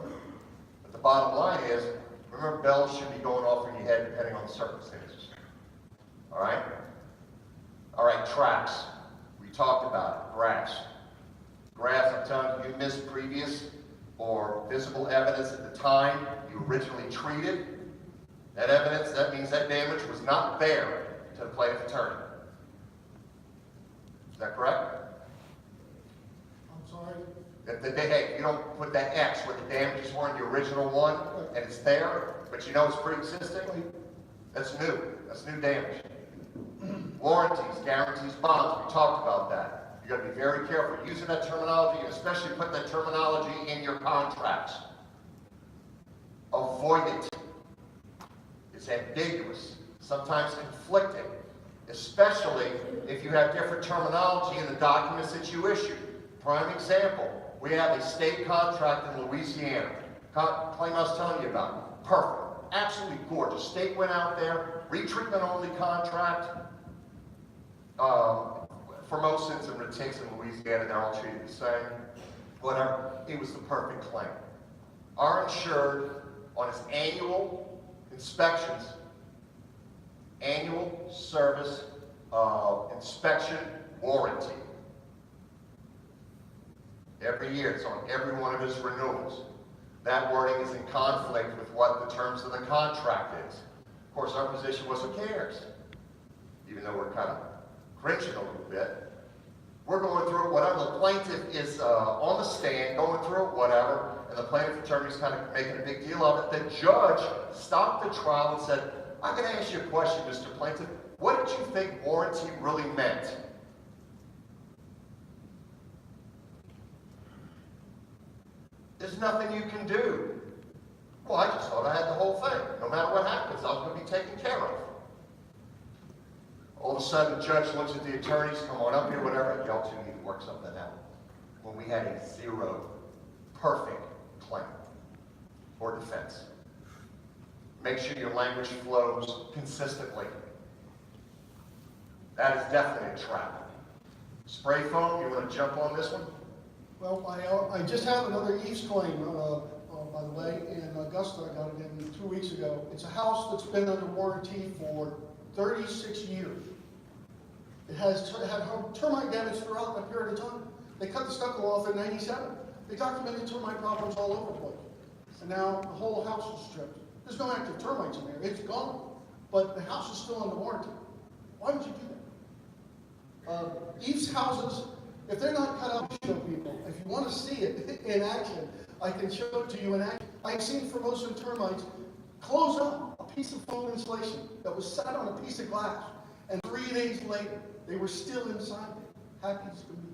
But the bottom line is, remember, bells should be going off in your head depending on the circumstances. All right? All right, tracks. We talked about it. Grass. Grass, I'm telling you, you missed previous or visible evidence at the time you originally treated. That evidence, that means that damage was not there to the plaintiff attorney. Is that correct? I'm sorry? Hey, you don't put that X where the damages were in the original one, and it's there, but you know it's pre-existing? That's new. That's new damage. Warranties, guarantees, bonds, we talked about that. You got to be very careful using that terminology, and especially put that terminology in your contracts. Avoid it. It's ambiguous, sometimes conflicting, especially if you have different terminology in the documents that you issue. Prime example, we have a state contract in Louisiana. Claim I was telling you about. Perfect. Absolutely gorgeous. State went out there, retreatment only contract. For most sins and retakes in Louisiana, they're all treated the same. Whatever. It was the perfect claim. Our insured, on his annual inspections, annual service inspection warranty. Every year, it's on every one of his renewals. That wording is in conflict with what the terms of the contract is. Of course, our position was, who cares? Even though we're kind of cringing a little bit. We're going through it, whatever. The plaintiff is on the stand, going through it, whatever, and the plaintiff attorney is kind of making a big deal of it. The judge stopped the trial and said, I'm going to ask you a question, Mr. Plaintiff. What did you think warranty really meant? There's nothing you can do. Well, I just thought I had the whole thing. No matter what happens, I was going to be taken care of. All of a sudden, the judge looks at the attorneys, come on up here, whatever, y'all two need to work something out. When we had a zero perfect claim or defense. Make sure your language flows consistently. That is definitely a trap. Spray foam, you want to jump on this one? Well, I just have another Eves claim, by the way, in Augusta. I got it in 2 weeks ago. It's a house that's been under warranty for 36 years. It has had termite damage throughout that period of time. They cut the stucco off in '97. They documented termite problems all over the place. And now the whole house is stripped. There's no active termites in there. It's gone. But the house is still under warranty. Why would you do that? Eves houses, if they're not cut out, show people. If you want to see it in action, I can show it to you in action. I've seen Formosan termites close up a piece of foam insulation that was sat on a piece of glass, and 3 days later, they were still inside it, happy as can be.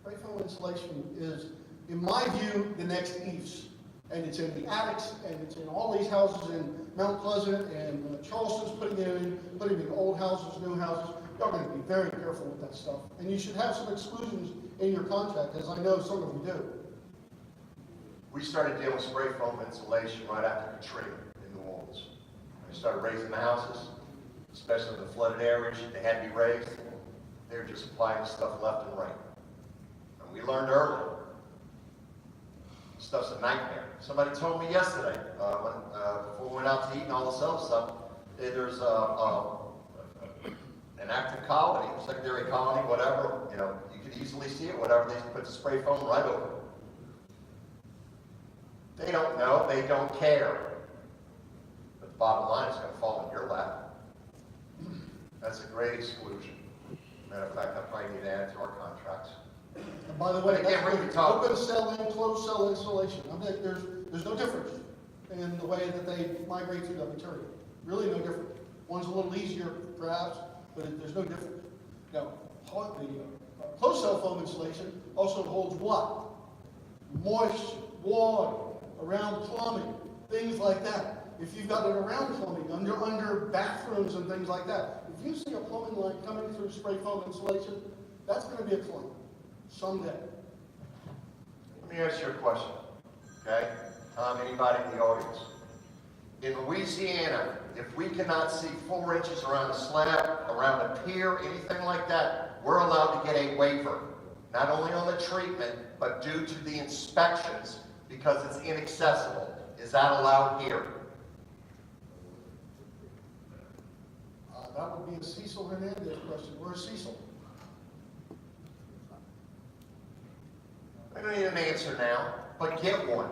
Spray foam insulation is, in my view, the next Eves. And it's in the attics, and it's in all these houses in Mount Pleasant, and Charleston's putting it in old houses, new houses. You're going to be very careful with that stuff. And you should have some exclusions in your contract, as I know some of you do. We started dealing with spray foam insulation right after Katrina in New Orleans. We started raising the houses, especially in the flooded areas. They had to be raised. They were just applying stuff left and right. And we learned early. Stuff's a nightmare. Somebody told me yesterday, before we went out to eat and all this other stuff, there's an active colony, secondary colony, whatever, you could easily see it, whatever, they put the spray foam right over it. They don't know, they don't care. But the bottom line is going to fall in your lap. That's a great exclusion. Matter of fact, I probably need to add to our contracts. And by the way, that's open cell in, closed cell insulation. I mean, there's no difference in the way that they migrate through the material. Really no different. One's a little easier, perhaps, but there's no difference. Now, the closed cell foam insulation also holds what? Moisture, water, around plumbing, things like that. If you've got it around plumbing, under bathrooms and things like that, if you see a plumbing line coming through spray foam insulation, that's gonna be a claim someday. Let me ask you a question, okay? Anybody in the audience? In Louisiana, if we cannot see 4 inches around a slab, around a pier, anything like that, we're allowed to get a waiver. Not only on the treatment, but due to the inspections, because it's inaccessible. Is that allowed here? That would be a Cecil Hernandez question. Where's Cecil? I don't need an answer now, but get one.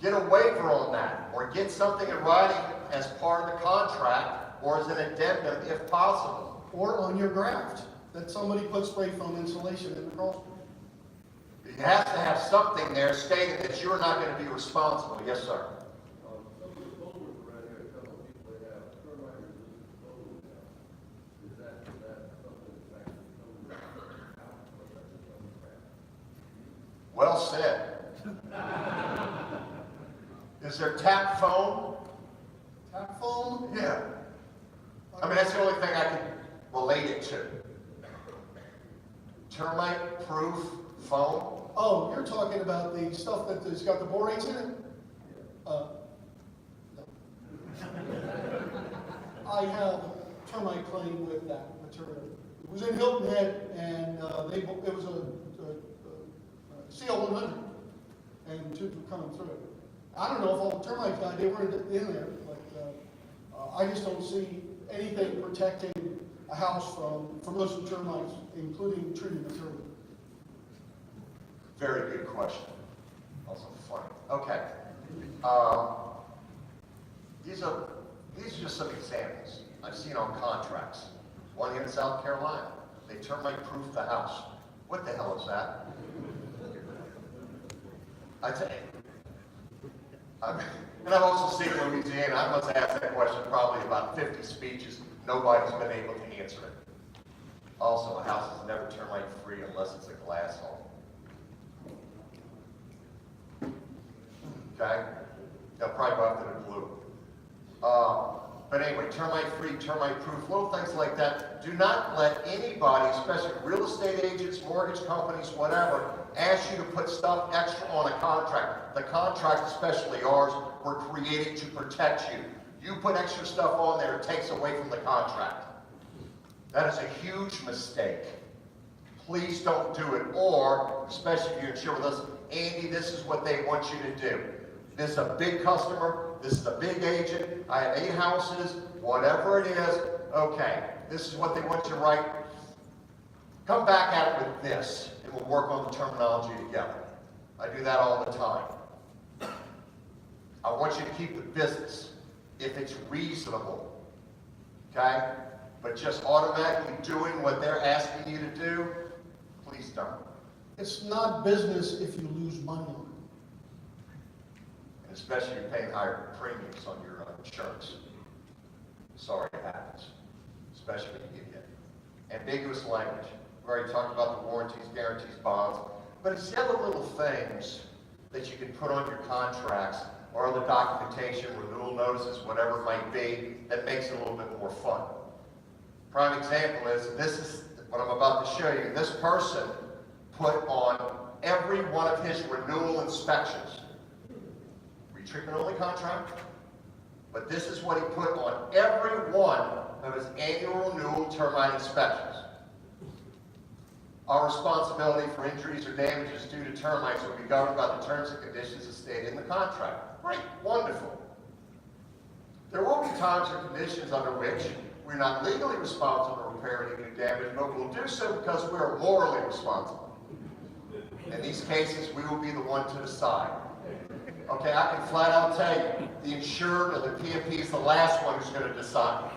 Get a waiver on that, or get something in writing as part of the contract, or as an addendum if possible. Or on your graft, that somebody put spray foam insulation in the crawl space. You have to have something there stating that you're not going to be responsible. Yes, sir. Well said. Is there tap foam? Tap foam? Yeah. I mean, that's the only thing I can relate it to. Termite-proof foam? Oh, you're talking about the stuff that has got the borates in it? No. I have termite claim with that material. It was in Hilton Head, and it was a CL100, and tubes were coming through it. I don't know if all the termites died, they weren't in there, but I just don't see anything protecting a house from those termites, including treated material. Very good question. Also funny. Okay. These are just some examples I've seen on contracts. One here in South Carolina. They termite-proof the house. What the hell is that? I tell you. And I've also seen Louisiana. I must have asked that question probably about 50 speeches. Nobody's been able to answer it. Also, a house is never termite-free unless it's a glass home. Okay? They'll probably go after the blue. But anyway, termite-free, termite-proof, little things like that. Do not let anybody, especially real estate agents, mortgage companies, whatever, ask you to put stuff extra on a contract. The contract, especially ours, were created to protect you. You put extra stuff on there, it takes away from the contract. That is a huge mistake. Please don't do it. Or, especially if you insure with us, Andy, this is what they want you to do. This is a big customer. This is a big agent. I have 8 houses. Whatever it is, okay. This is what they want you to write. Come back at it with this, and we'll work on the terminology together. I do that all the time. I want you to keep the business if it's reasonable, okay? But just automatically doing what they're asking you to do, please don't. It's not business if you lose money on it. And especially if you're paying higher premiums on your insurance. Sorry it happens, especially when you get hit. Ambiguous language. We've already talked about the warranties, guarantees, bonds, but it's the other little things that you can put on your contracts or other documentation, renewal notices, whatever it might be, that makes it a little bit more fun. Prime example is, this is what I'm about to show you. This person put on every one of his renewal inspections. Retreatment only contract, but this is what he put on every one of his annual renewal termite inspections. Our responsibility for injuries or damages due to termites will be governed by the terms and conditions as stated in the contract. Great, wonderful. There will be times or conditions under which we're not legally responsible for repairing any damage, but we'll do so because we are morally responsible. In these cases, we will be the one to decide. Okay, I can flat out tell you, the insured or the PMP is the last one who's going to decide.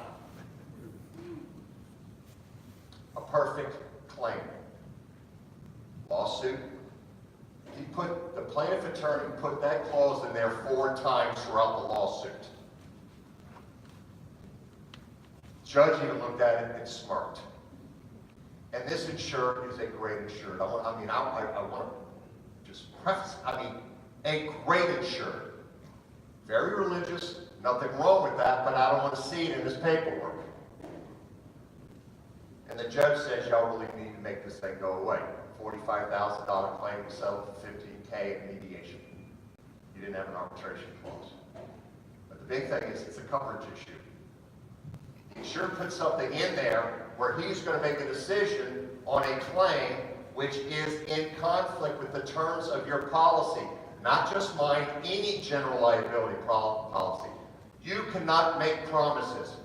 A perfect claim. Lawsuit. The plaintiff attorney put that clause in there 4 times throughout the lawsuit. Judge even looked at it and smirked. And this insured is a great insured. I want to just preface, A great insured. Very religious, nothing wrong with that, but I don't want to see it in his paperwork. And the judge says, y'all really need to make this thing go away. $45,000 claim to settle for $15K in mediation. You didn't have an arbitration clause. But the big thing is it's a coverage issue. The insured put something in there where he's going to make a decision on a claim which is in conflict with the terms of your policy. Not just mine, any general liability policy. You cannot make promises.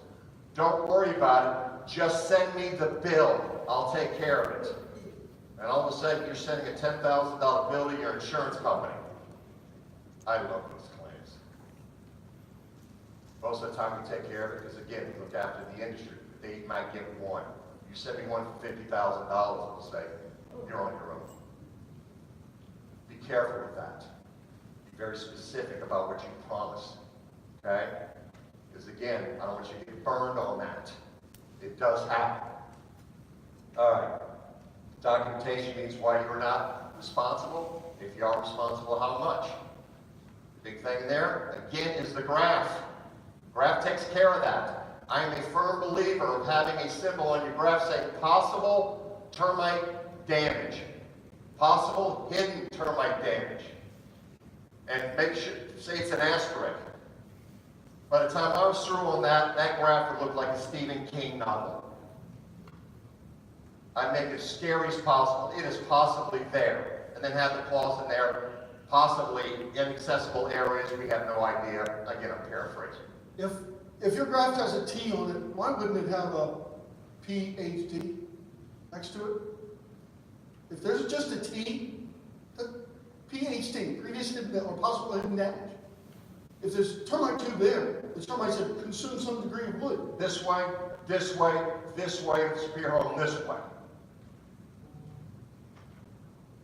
Don't worry about it. Just send me the bill. I'll take care of it. And all of a sudden, you're sending a $10,000 bill to your insurance company. I love these claims. Most of the time, we take care of it because, again, we look after the industry. They might get one. You send me one for $50,000, we'll say, you're on your own. Be careful with that. Be very specific about what you promise. Okay? Because, again, I don't want you to get burned on that. It does happen. All right. Documentation means why you're not responsible. If you are responsible, how much? The big thing there, again, is the graph. Graph takes care of that. I am a firm believer of having a symbol on your graph saying possible termite damage. Possible hidden termite damage. And make sure, say it's an asterisk. By the time I was through on that, that graph would look like a Stephen King novel. I make it as scary as possible. It is possibly there. And then have the clause in there, possibly inaccessible areas, we have no idea. Again, I'm paraphrasing. If your graph has a T on it, why wouldn't it have a PhD next to it? If there's just a T, PhD, previous hidden or possible hidden damage. If there's termite tube there, the termites have consumed some degree of wood. This way, this way, this way, spear hole this way.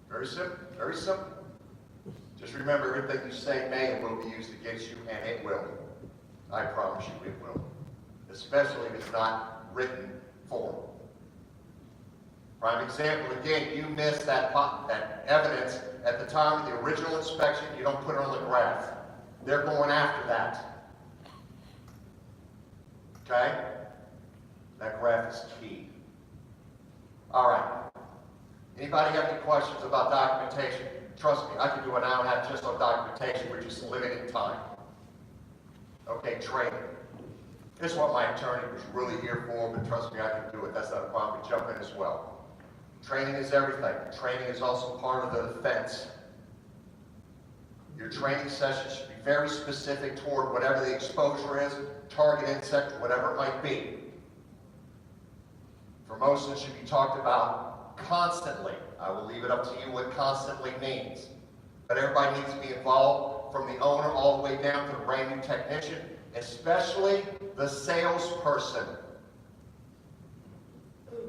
Very simple, very simple. Just remember everything you say may and will be used against you, and it will. I promise you it will. Especially if it's not written form. Prime example, again, you missed that evidence at the time of the original inspection, you don't put it on the graph. They're going after that. Okay? That graph is key. All right. Anybody have any questions about documentation? Trust me, I could do an hour and a half just on documentation. We're just limited time. Okay, training. This is what my attorney was really here for, but trust me, I can do it. That's not a problem. We jump in as well. Training is everything. Training is also part of the defense. Your training session should be very specific toward whatever the exposure is, target insect, whatever it might be. Formosan should be talked about constantly. I will leave it up to you what constantly means. But everybody needs to be involved, from the owner all the way down to the brand new technician, especially the salesperson.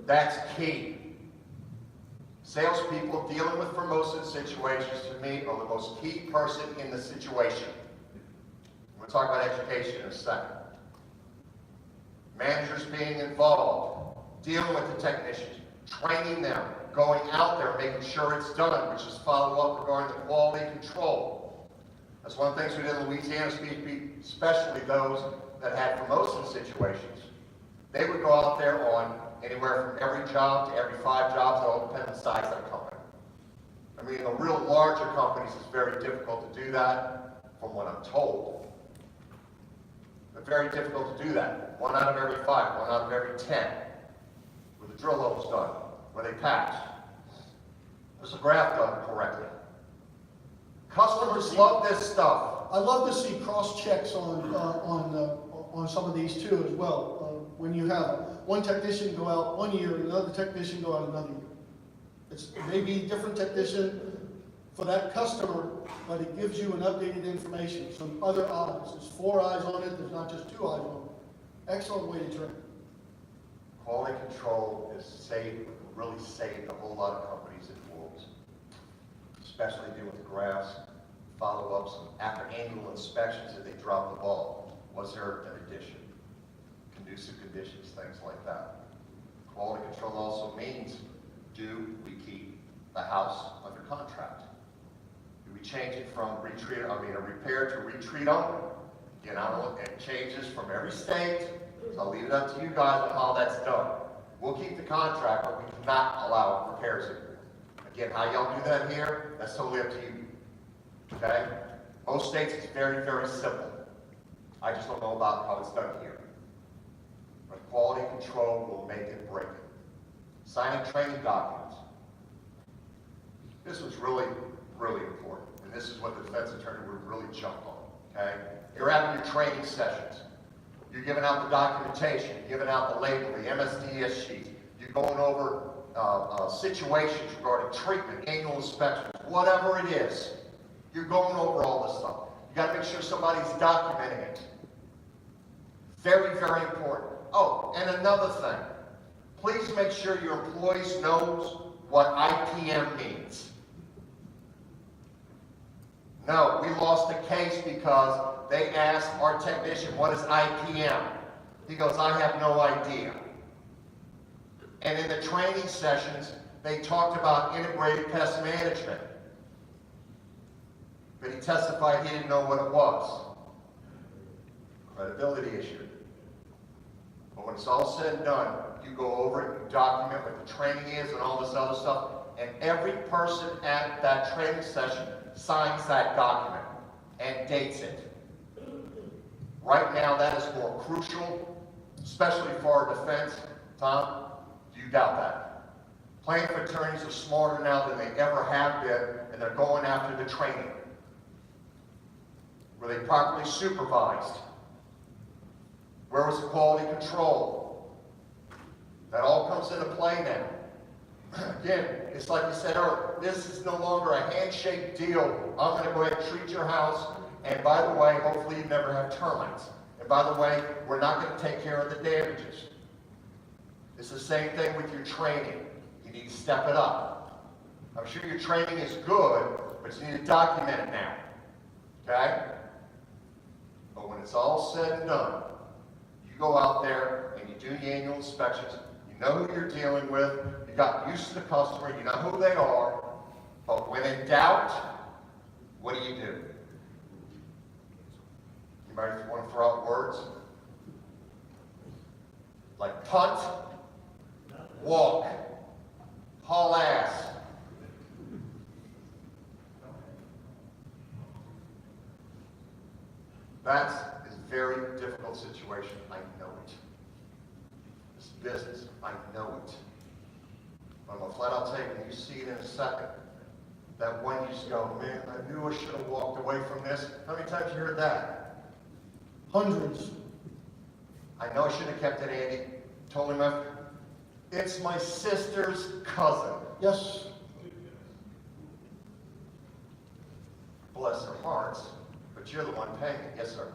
That's key. Salespeople dealing with Formosan situations, to me, are the most key person in the situation. We'll talk about education in a second. Managers being involved, dealing with the technicians, training them, going out there, making sure it's done, which is follow-up regarding the quality control. That's one of the things we did in Louisiana, especially those that had Formosan situations. They would go out there on anywhere from every job to every 5 jobs. It all depends on the size of the company. I mean, the real larger companies, it's very difficult to do that, from what I'm told. But very difficult to do that. 1 out of every 5, 1 out of every 10. Where the drill hole's done, where they pass. Was the graph done correctly? Customers love this stuff. I love to see cross checks on some of these too as well. When you have one technician go out 1 year and another technician go out another year. It's maybe a different technician for that customer, but it gives you an updated information, some other eyes. There's 4 eyes on it, there's not just 2 eyes on it. Excellent way to train. Quality control is really saved a whole lot of companies and fools. Especially dealing with the graphs, follow-ups, after annual inspections if they drop the ball. Was there an addition? Conducive conditions, things like that. Quality control also means, do we keep the house under contract? Do we change it from a repair to retreat only? Again, it changes from every state, so I'll leave it up to you guys on how that's done. We'll keep the contract, but we cannot allow repairs here. Again, how y'all do that here, that's totally up to you. Okay? Most states it's very, very simple. I just don't know about how it's done here. But quality control will make it break it. Signing training documents. This was really, really important. And this is what the defense attorney would really jump on. Okay? You're having your training sessions. You're giving out the documentation, you're giving out the label, the MSDS sheet. You're going over situations regarding treatment, annual inspections, whatever it is. You're going over all this stuff. You got to make sure somebody's documenting it. Very, very important. Oh, and another thing. Please make sure your employees knows what IPM means. No, we lost a case because they asked our technician, what is IPM? He goes, I have no idea. And in the training sessions, they talked about integrated pest management. But he testified he didn't know what it was. Credibility issue. But when it's all said and done, you go over it, you document what the training is and all this other stuff, and every person at that training session signs that document and dates it. Right now, that is more crucial, especially for our defense. Tom, do you doubt that? Plaintiff attorneys are smarter now than they ever have been, and they're going after the training. Were they properly supervised? Where was the quality control? That all comes into play now. Again, it's like you said earlier, this is no longer a handshake deal. I'm going to go ahead and treat your house, and by the way, hopefully you never have termites. And by the way, we're not going to take care of the damages. It's the same thing with your training. You need to step it up. I'm sure your training is good, but you need to document it now. Okay? But when it's all said and done, you go out there and you do the annual inspections. You know who you're dealing with. You got used to the customer. You know who they are. But when in doubt, what do? You might want to throw out words like punt, walk, haul ass. That's a very difficult situation. I know it. This business, I know it. But I'm going to flat out tell you, when you see it in a second, that one you just go, man, I knew I should have walked away from this. How many times you heard that? Hundreds. I know I should have kept it, Andy. Told him, it's my sister's cousin. Yes. Bless their hearts, but you're the one paying it. Yes, sir.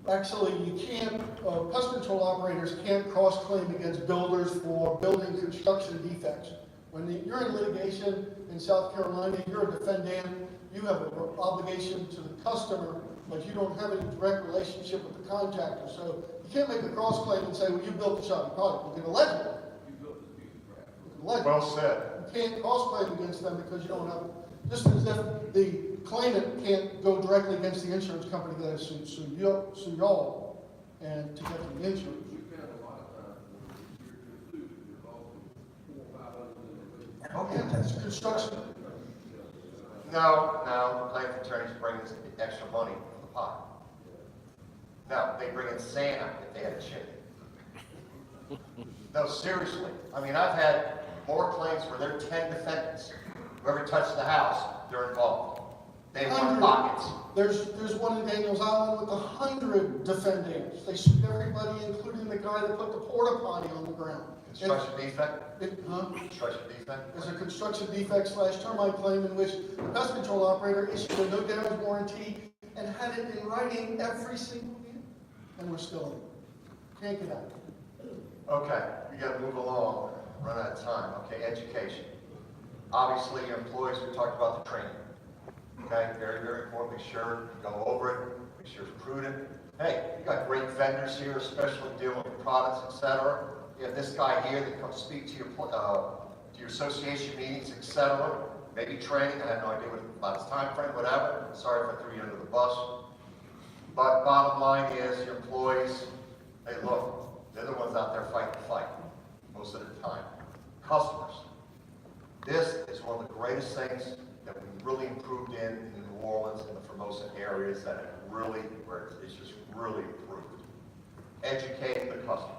Actually, you can't, pest control operators can't cross-claim against builders for building construction defects. When you're in litigation in South Carolina, you're a defendant, you have an obligation to the customer, but you don't have any direct relationship with the contractor. So you can't make a cross-claim and say, well, you built the shoddy product. You can allege it. Well said. You can't cross-claim against them because you don't have, just as if the claimant can't go directly against the insurance company that has sued y'all and to get the insurance. Okay, that's Construction. No, plaintiff attorneys bring this extra money from the pot. No, they bring in Santa if they had a chicken. No, seriously. I mean, I've had more claims where there are 10 defendants. Whoever touched the house, they're involved. They want pockets. There's one in Daniels Island with 100 defendants. They sued everybody, including the guy that put the porta potty on the ground. Construction defect? Huh? Construction defect? There's a construction defect / termite claim in which the pest control operator issued a no damage warranty and had it in writing every single year. And we're still in it. Can't get out. Okay, we gotta move along, run out of time. Okay, education. Obviously, your employees, we talked about the training. Okay, very, very important. Make sure you go over it, make sure it's prudent. Hey, you got great vendors here, especially dealing with products, etc. You have this guy here that comes speak to your association meetings, etc. Maybe training. I have no idea about his time frame, whatever. Sorry if I threw you under the bus. But bottom line is, your employees, hey, look, they're the ones out there fighting the fight most of the time. Customers. This is one of the greatest things that we really improved in New Orleans and the Formosa areas that it really, where it's just really improved. Educating the customers.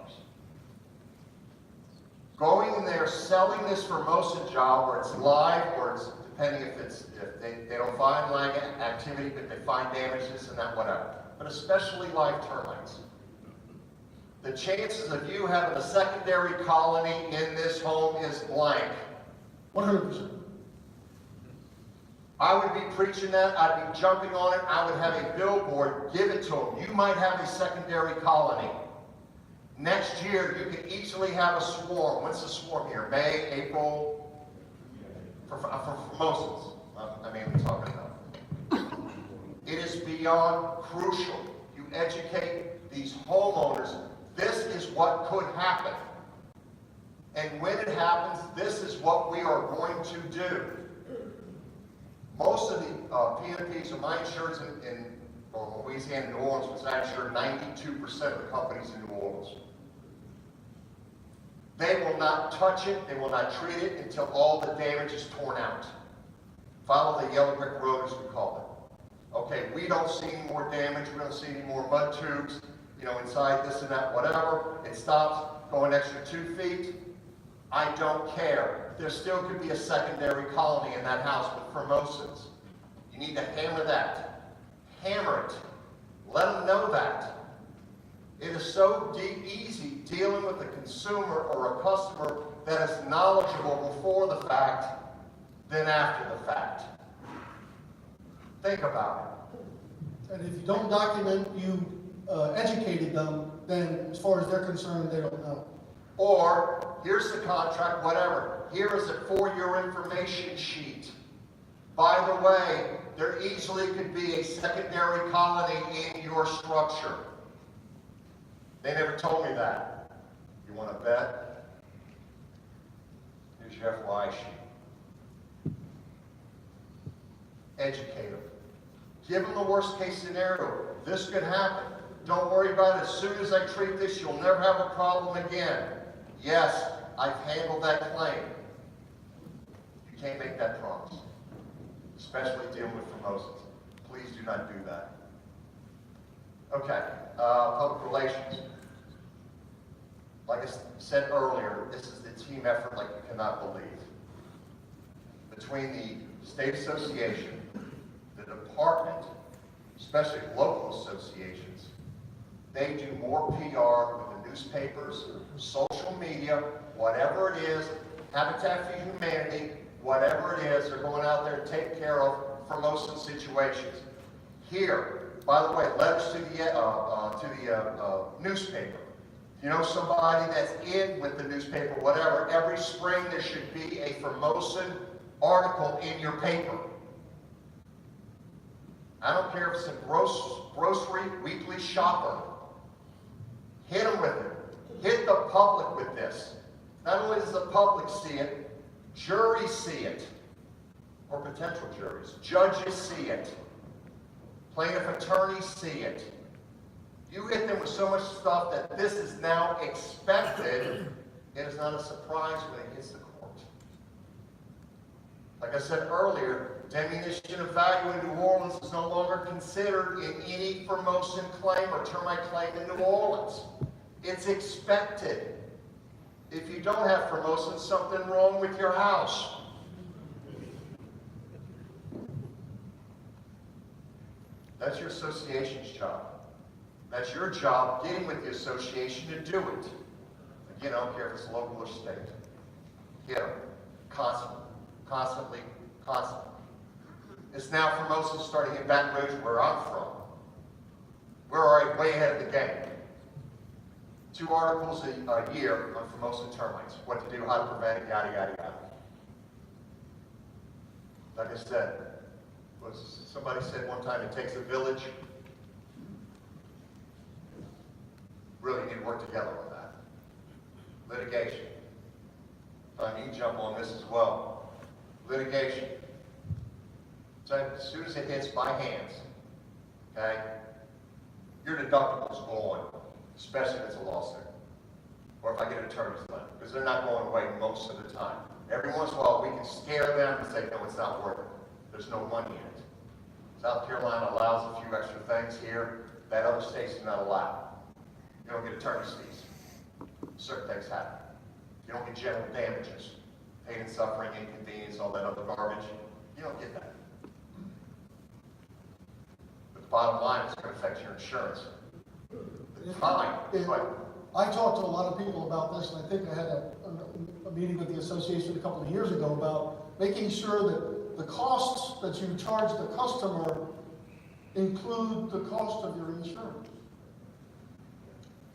Going in there, selling this Formosa job where it's live, or it's depending if they don't find live activity, but they find damage, this and that, whatever. But especially live termites. The chances of you having a secondary colony in this home is blank. 100%. I would be preaching that, I'd be jumping on it, I would have a billboard, give it to them. You might have a secondary colony. Next year, you could easily have a swarm. When's the swarm here? May, April? For Formosas. I mean, we're talking about. It is beyond crucial. You educate these homeowners. This is what could happen. And when it happens, this is what we are going to do. Most of the PNPs of my insurance in Louisiana and New Orleans was I insured 92% of the companies in New Orleans. They will not touch it, they will not treat it until all the damage is torn out. Follow the yellow brick road, as we call it. Okay, we don't see any more damage, we don't see any more mud tubes, inside this and that, whatever. It stops, go an extra 2 feet. I don't care. There still could be a secondary colony in that house with Formosas. You need to hammer that. Hammer it. Let them know that. It is so easy dealing with a consumer or a customer that is knowledgeable before the fact than after the fact. Think about it. And if you don't document you educated them, then as far as they're concerned, they don't know. Or, here's the contract, whatever. Here is it for your information sheet. By the way, there easily could be a secondary colony in your structure. They never told me that. You want to bet? Here's your FYI sheet. Educate them. Give them the worst case scenario. This could happen. Don't worry about it. As soon as I treat this, you'll never have a problem again. Yes, I've handled that claim. You can't make that promise, especially dealing with Formosas. Please do not do that. Okay, public relations. Like I said earlier, this is the team effort like you cannot believe. Between the state association, the department, especially local associations, they do more PR with the newspapers, social media, whatever it is, Habitat for Humanity, whatever it is, they're going out there to take care of Formosan situations. Here, by the way, letters to the newspaper. If you know somebody that's in with the newspaper, whatever, every spring there should be a Formosan article in your paper. I don't care if it's a grocery weekly shopper. Hit them with it. Hit the public with this. Not only does the public see it, juries see it, or potential juries. Judges see it. Plaintiff attorneys see it. You hit them with so much stuff that this is now expected. It is not a surprise when it hits the court. Like I said earlier, diminution of value in New Orleans is no longer considered in any Formosan claim or termite claim in New Orleans. It's expected. If you don't have Formosan, something wrong with your house. That's your association's job. That's your job, getting with the association to do it. Again, I don't care if it's local or state. Get them. Constantly. It's now Formosa starting in Baton Rouge, where I'm from. We're already way ahead of the game. 2 articles a year on Formosa termites. What to do, how to prevent it, yada, yada, yada. Like I said, somebody said one time, it takes a village. Really need to work together on that. Litigation. I need to jump on this as well. Litigation. So as soon as it hits my hands, okay, your deductibles go on, especially if it's a lawsuit. Or if I get an attorney's limit, because they're not going away most of the time. Every once in a while, we can scare them and say, no, it's not worth it. There's no money in it. South Carolina allows a few extra things here that other states do not allow. You don't get attorney's fees. Certain things happen. You don't get general damages, pain and suffering, inconvenience, all that other garbage. You don't get that. But the bottom line is it's going to affect your insurance. Fine. I talked to a lot of people about this, and I think I had a meeting with the association a couple of years ago about making sure that the costs that you charge the customer include the cost of your insurance.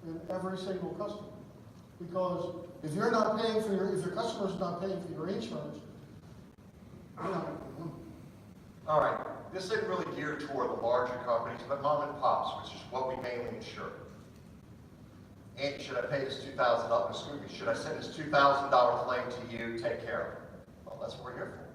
In every single customer. Because if you're not paying for if your customer's not paying for your insurance, you're not going to win. All right. This isn't really geared toward the larger companies, but mom and pops, which is what we mainly insure. Andy, should I pay this $2,000? Excuse me, should I send this $2,000 claim to you? Take care of it. Well, that's what we're here for.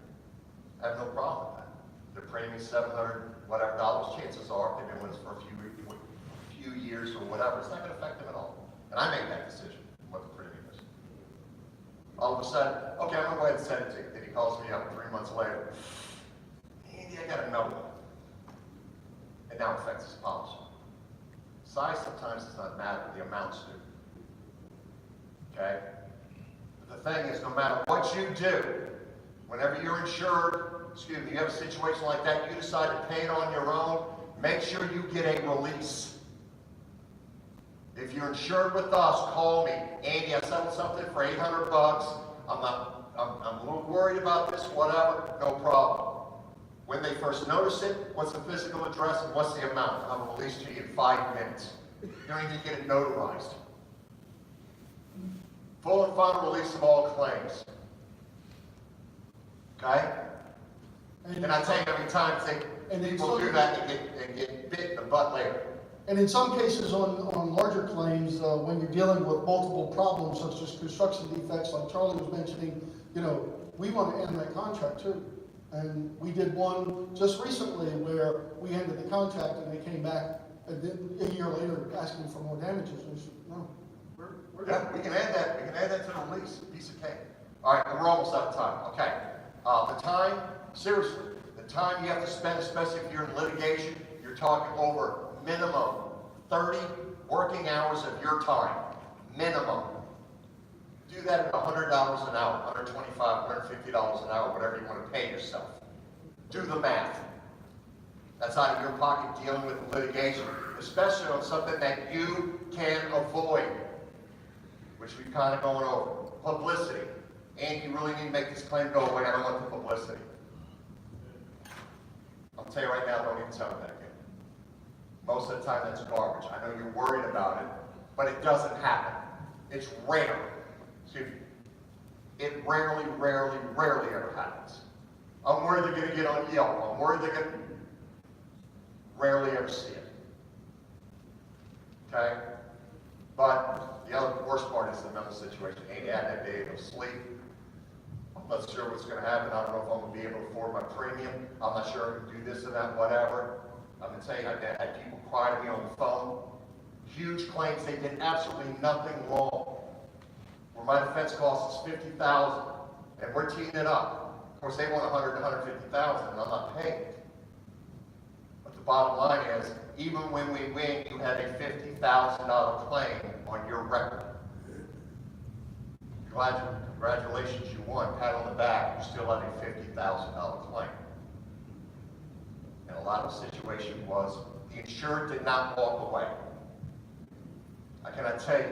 I have no problem with that. The premium is $700 whatever dollars. Chances are they've been with us for a few years or whatever. It's not going to affect them at all. And I make that decision what the premium is. All of a sudden, okay, I'm going to go ahead and send it to you. Then he calls me up 3 months later. Andy, I got another one. And now it affects his policy. Size sometimes does not matter, the amounts do. Okay? But the thing is, no matter what you do, whenever you're insured, you have a situation like that, you decide to pay it on your own, make sure you get a release. If you're insured with us, call me. Andy, I settled something for $800. I'm a little worried about this, whatever, no problem. When they first notice it, what's the physical address and what's the amount? I'll release to you in 5 minutes. You don't even get it notarized. Full and final release of all claims. Okay? And I tell you how many times people do that and get bit in the butt later. And in some cases on larger claims, when you're dealing with multiple problems such as construction defects, like Charlie was mentioning, we want to end that contract too. And we did one just recently where we ended the contract and they came back a year later asking for more damages. And we said, no, we're Yeah, we can add that. We can add that to the lease. Piece of cake. All right, we're almost out of time. Okay. The time, seriously, the time you have to spend, especially if you're in litigation, you're talking over minimum 30 working hours of your time. Minimum. Do that at $100 an hour, $125, $150 an hour, whatever you want to pay yourself. Do the math. That's out of your pocket dealing with litigation, especially on something that you can avoid, which we've kind of gone over. Publicity. And you really need to make this claim go away. I don't want the publicity. I'll tell you right now, don't even tell me that again. Most of the time, that's garbage. I know you're worried about it, but it doesn't happen. It's rare. Excuse me. It rarely ever happens. I'm worried they're going to get on Yelp. I'm worried they're going to rarely ever see it. Okay? But the other worst part is the mental situation. Andy had that day of sleep. I'm not sure what's going to happen. I don't know if I'm going to be able to afford my premium. I'm not sure I can do this and that, whatever. I'm going to tell you, I had people cry to me on the phone. Huge claims. They did absolutely nothing wrong. Where my defense cost is $50,000, and we're teeing it up. Of course, they want $100,000 to $150,000, and I'm not paying it. But the bottom line is, even when we win, you have a $50,000 claim on your record. Congratulations, you won. Pat on the back. You still have a $50,000 claim. And a lot of the situation was the insured did not walk away. I cannot tell you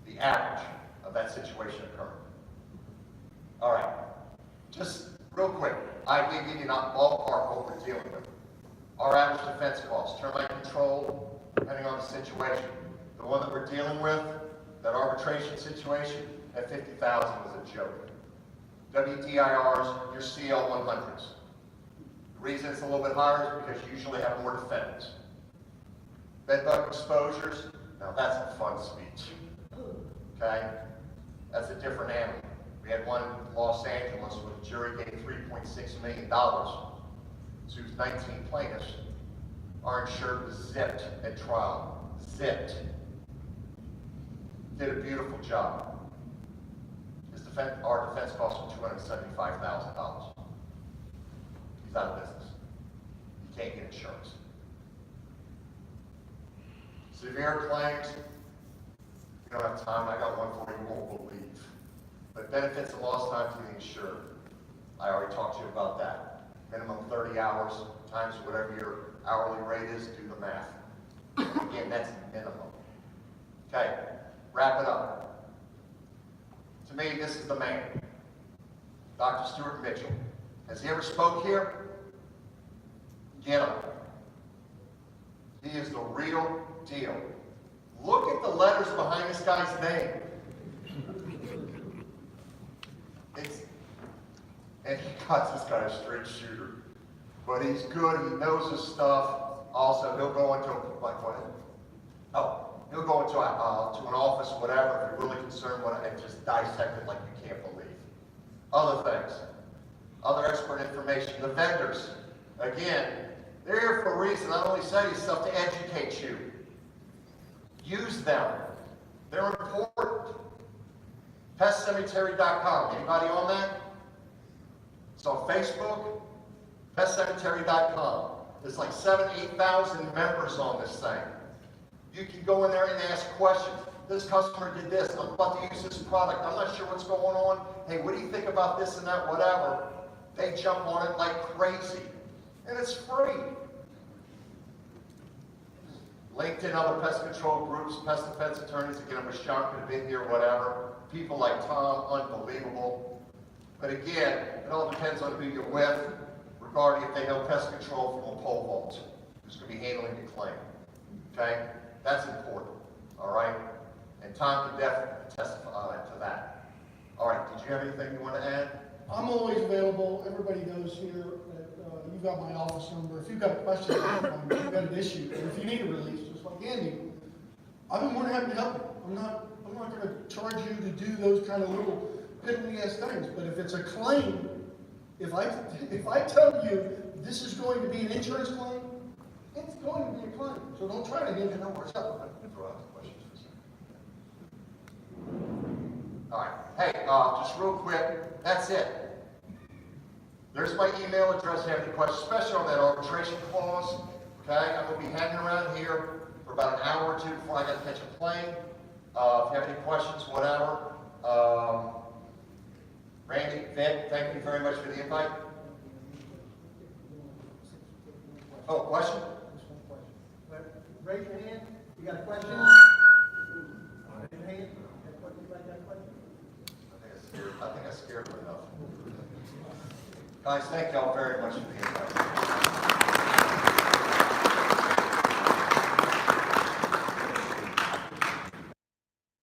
the average of that situation occurring. All right, just real quick, I will give you not ballpark what we're dealing with. Our average defense cost, termite control, depending on the situation. The one that we're dealing with, that arbitration situation, at $50,000 was a joke. WDIRs, your CL 100s. The reason it's a little bit higher is because you usually have more defendants. Bedbug exposures, now that's a fun speech. Okay? That's a different animal. We had one in Los Angeles where the jury gave $3.6 million. So it was 19 plaintiffs. Our insured was zipped at trial. Zipped. Did a beautiful job. Our defense cost him $275,000. He's out of business. You can't get insurance. Severe claims, you don't have time. I got one for you won't believe. But benefits and lost time to the insured. I already talked to you about that. Minimum 30 hours times whatever your hourly rate is, do the math. Again, that's minimum. Okay, wrap it up. To me, this is the man, Dr. Stuart Mitchell. Has he ever spoke here? Get him. He is the real deal. Look at the letters behind this guy's name. And this guy's a straight shooter. But he's good, he knows his stuff. Also, he'll go into, like, what? Oh. He'll go into to an office, whatever, if you're really concerned, and just dissect it like you can't believe. Other things, other expert information. The vendors, again, they're here for a reason. Not only sell you stuff to educate you. Use them. They're important. PestCemetery.com. Anybody on that? It's on Facebook. PestCemetery.com. There's like 7,000 to 8,000 members on this thing. You can go in there and ask questions. This customer did this. I'm about to use this product. I'm not sure what's going on. Hey, what do you think about this and that? Whatever. They jump on it like crazy. And it's free. LinkedIn, other pest control groups, pest defense attorneys. Again, I wish John could have been here, whatever. People like Tom, unbelievable. But again, it all depends on who you're with regarding if they know pest control from a pole vault. Who's going to be handling the claim. Okay? That's important, all right? And Tom can definitely testify to that. All right, did you have anything you want to add? I'm always available. Everybody knows here that you've got my office number. If you've got a question, if you've got an issue, and if you need a release, just like Andy, I've been more than happy to help you. I'm not going to charge you to do those kind of little piddly-ass things. But if it's a claim, if I tell you this is going to be an insurance claim, it's going to be a claim, so don't try to get it nowhere else. All right. Hey, just real quick, that's it. There's my email address if you have any questions, especially on that arbitration clause. Okay, I'm going to be hanging around here for about an hour or two before I got to catch a plane. If you have any questions, whatever. Randy, Vic, thank you very much for the invite. Oh, question? Raise your hand. You got a question? Raise your hand. Anybody got a question? I think I scared her enough. Guys, thank y'all very much for the invite.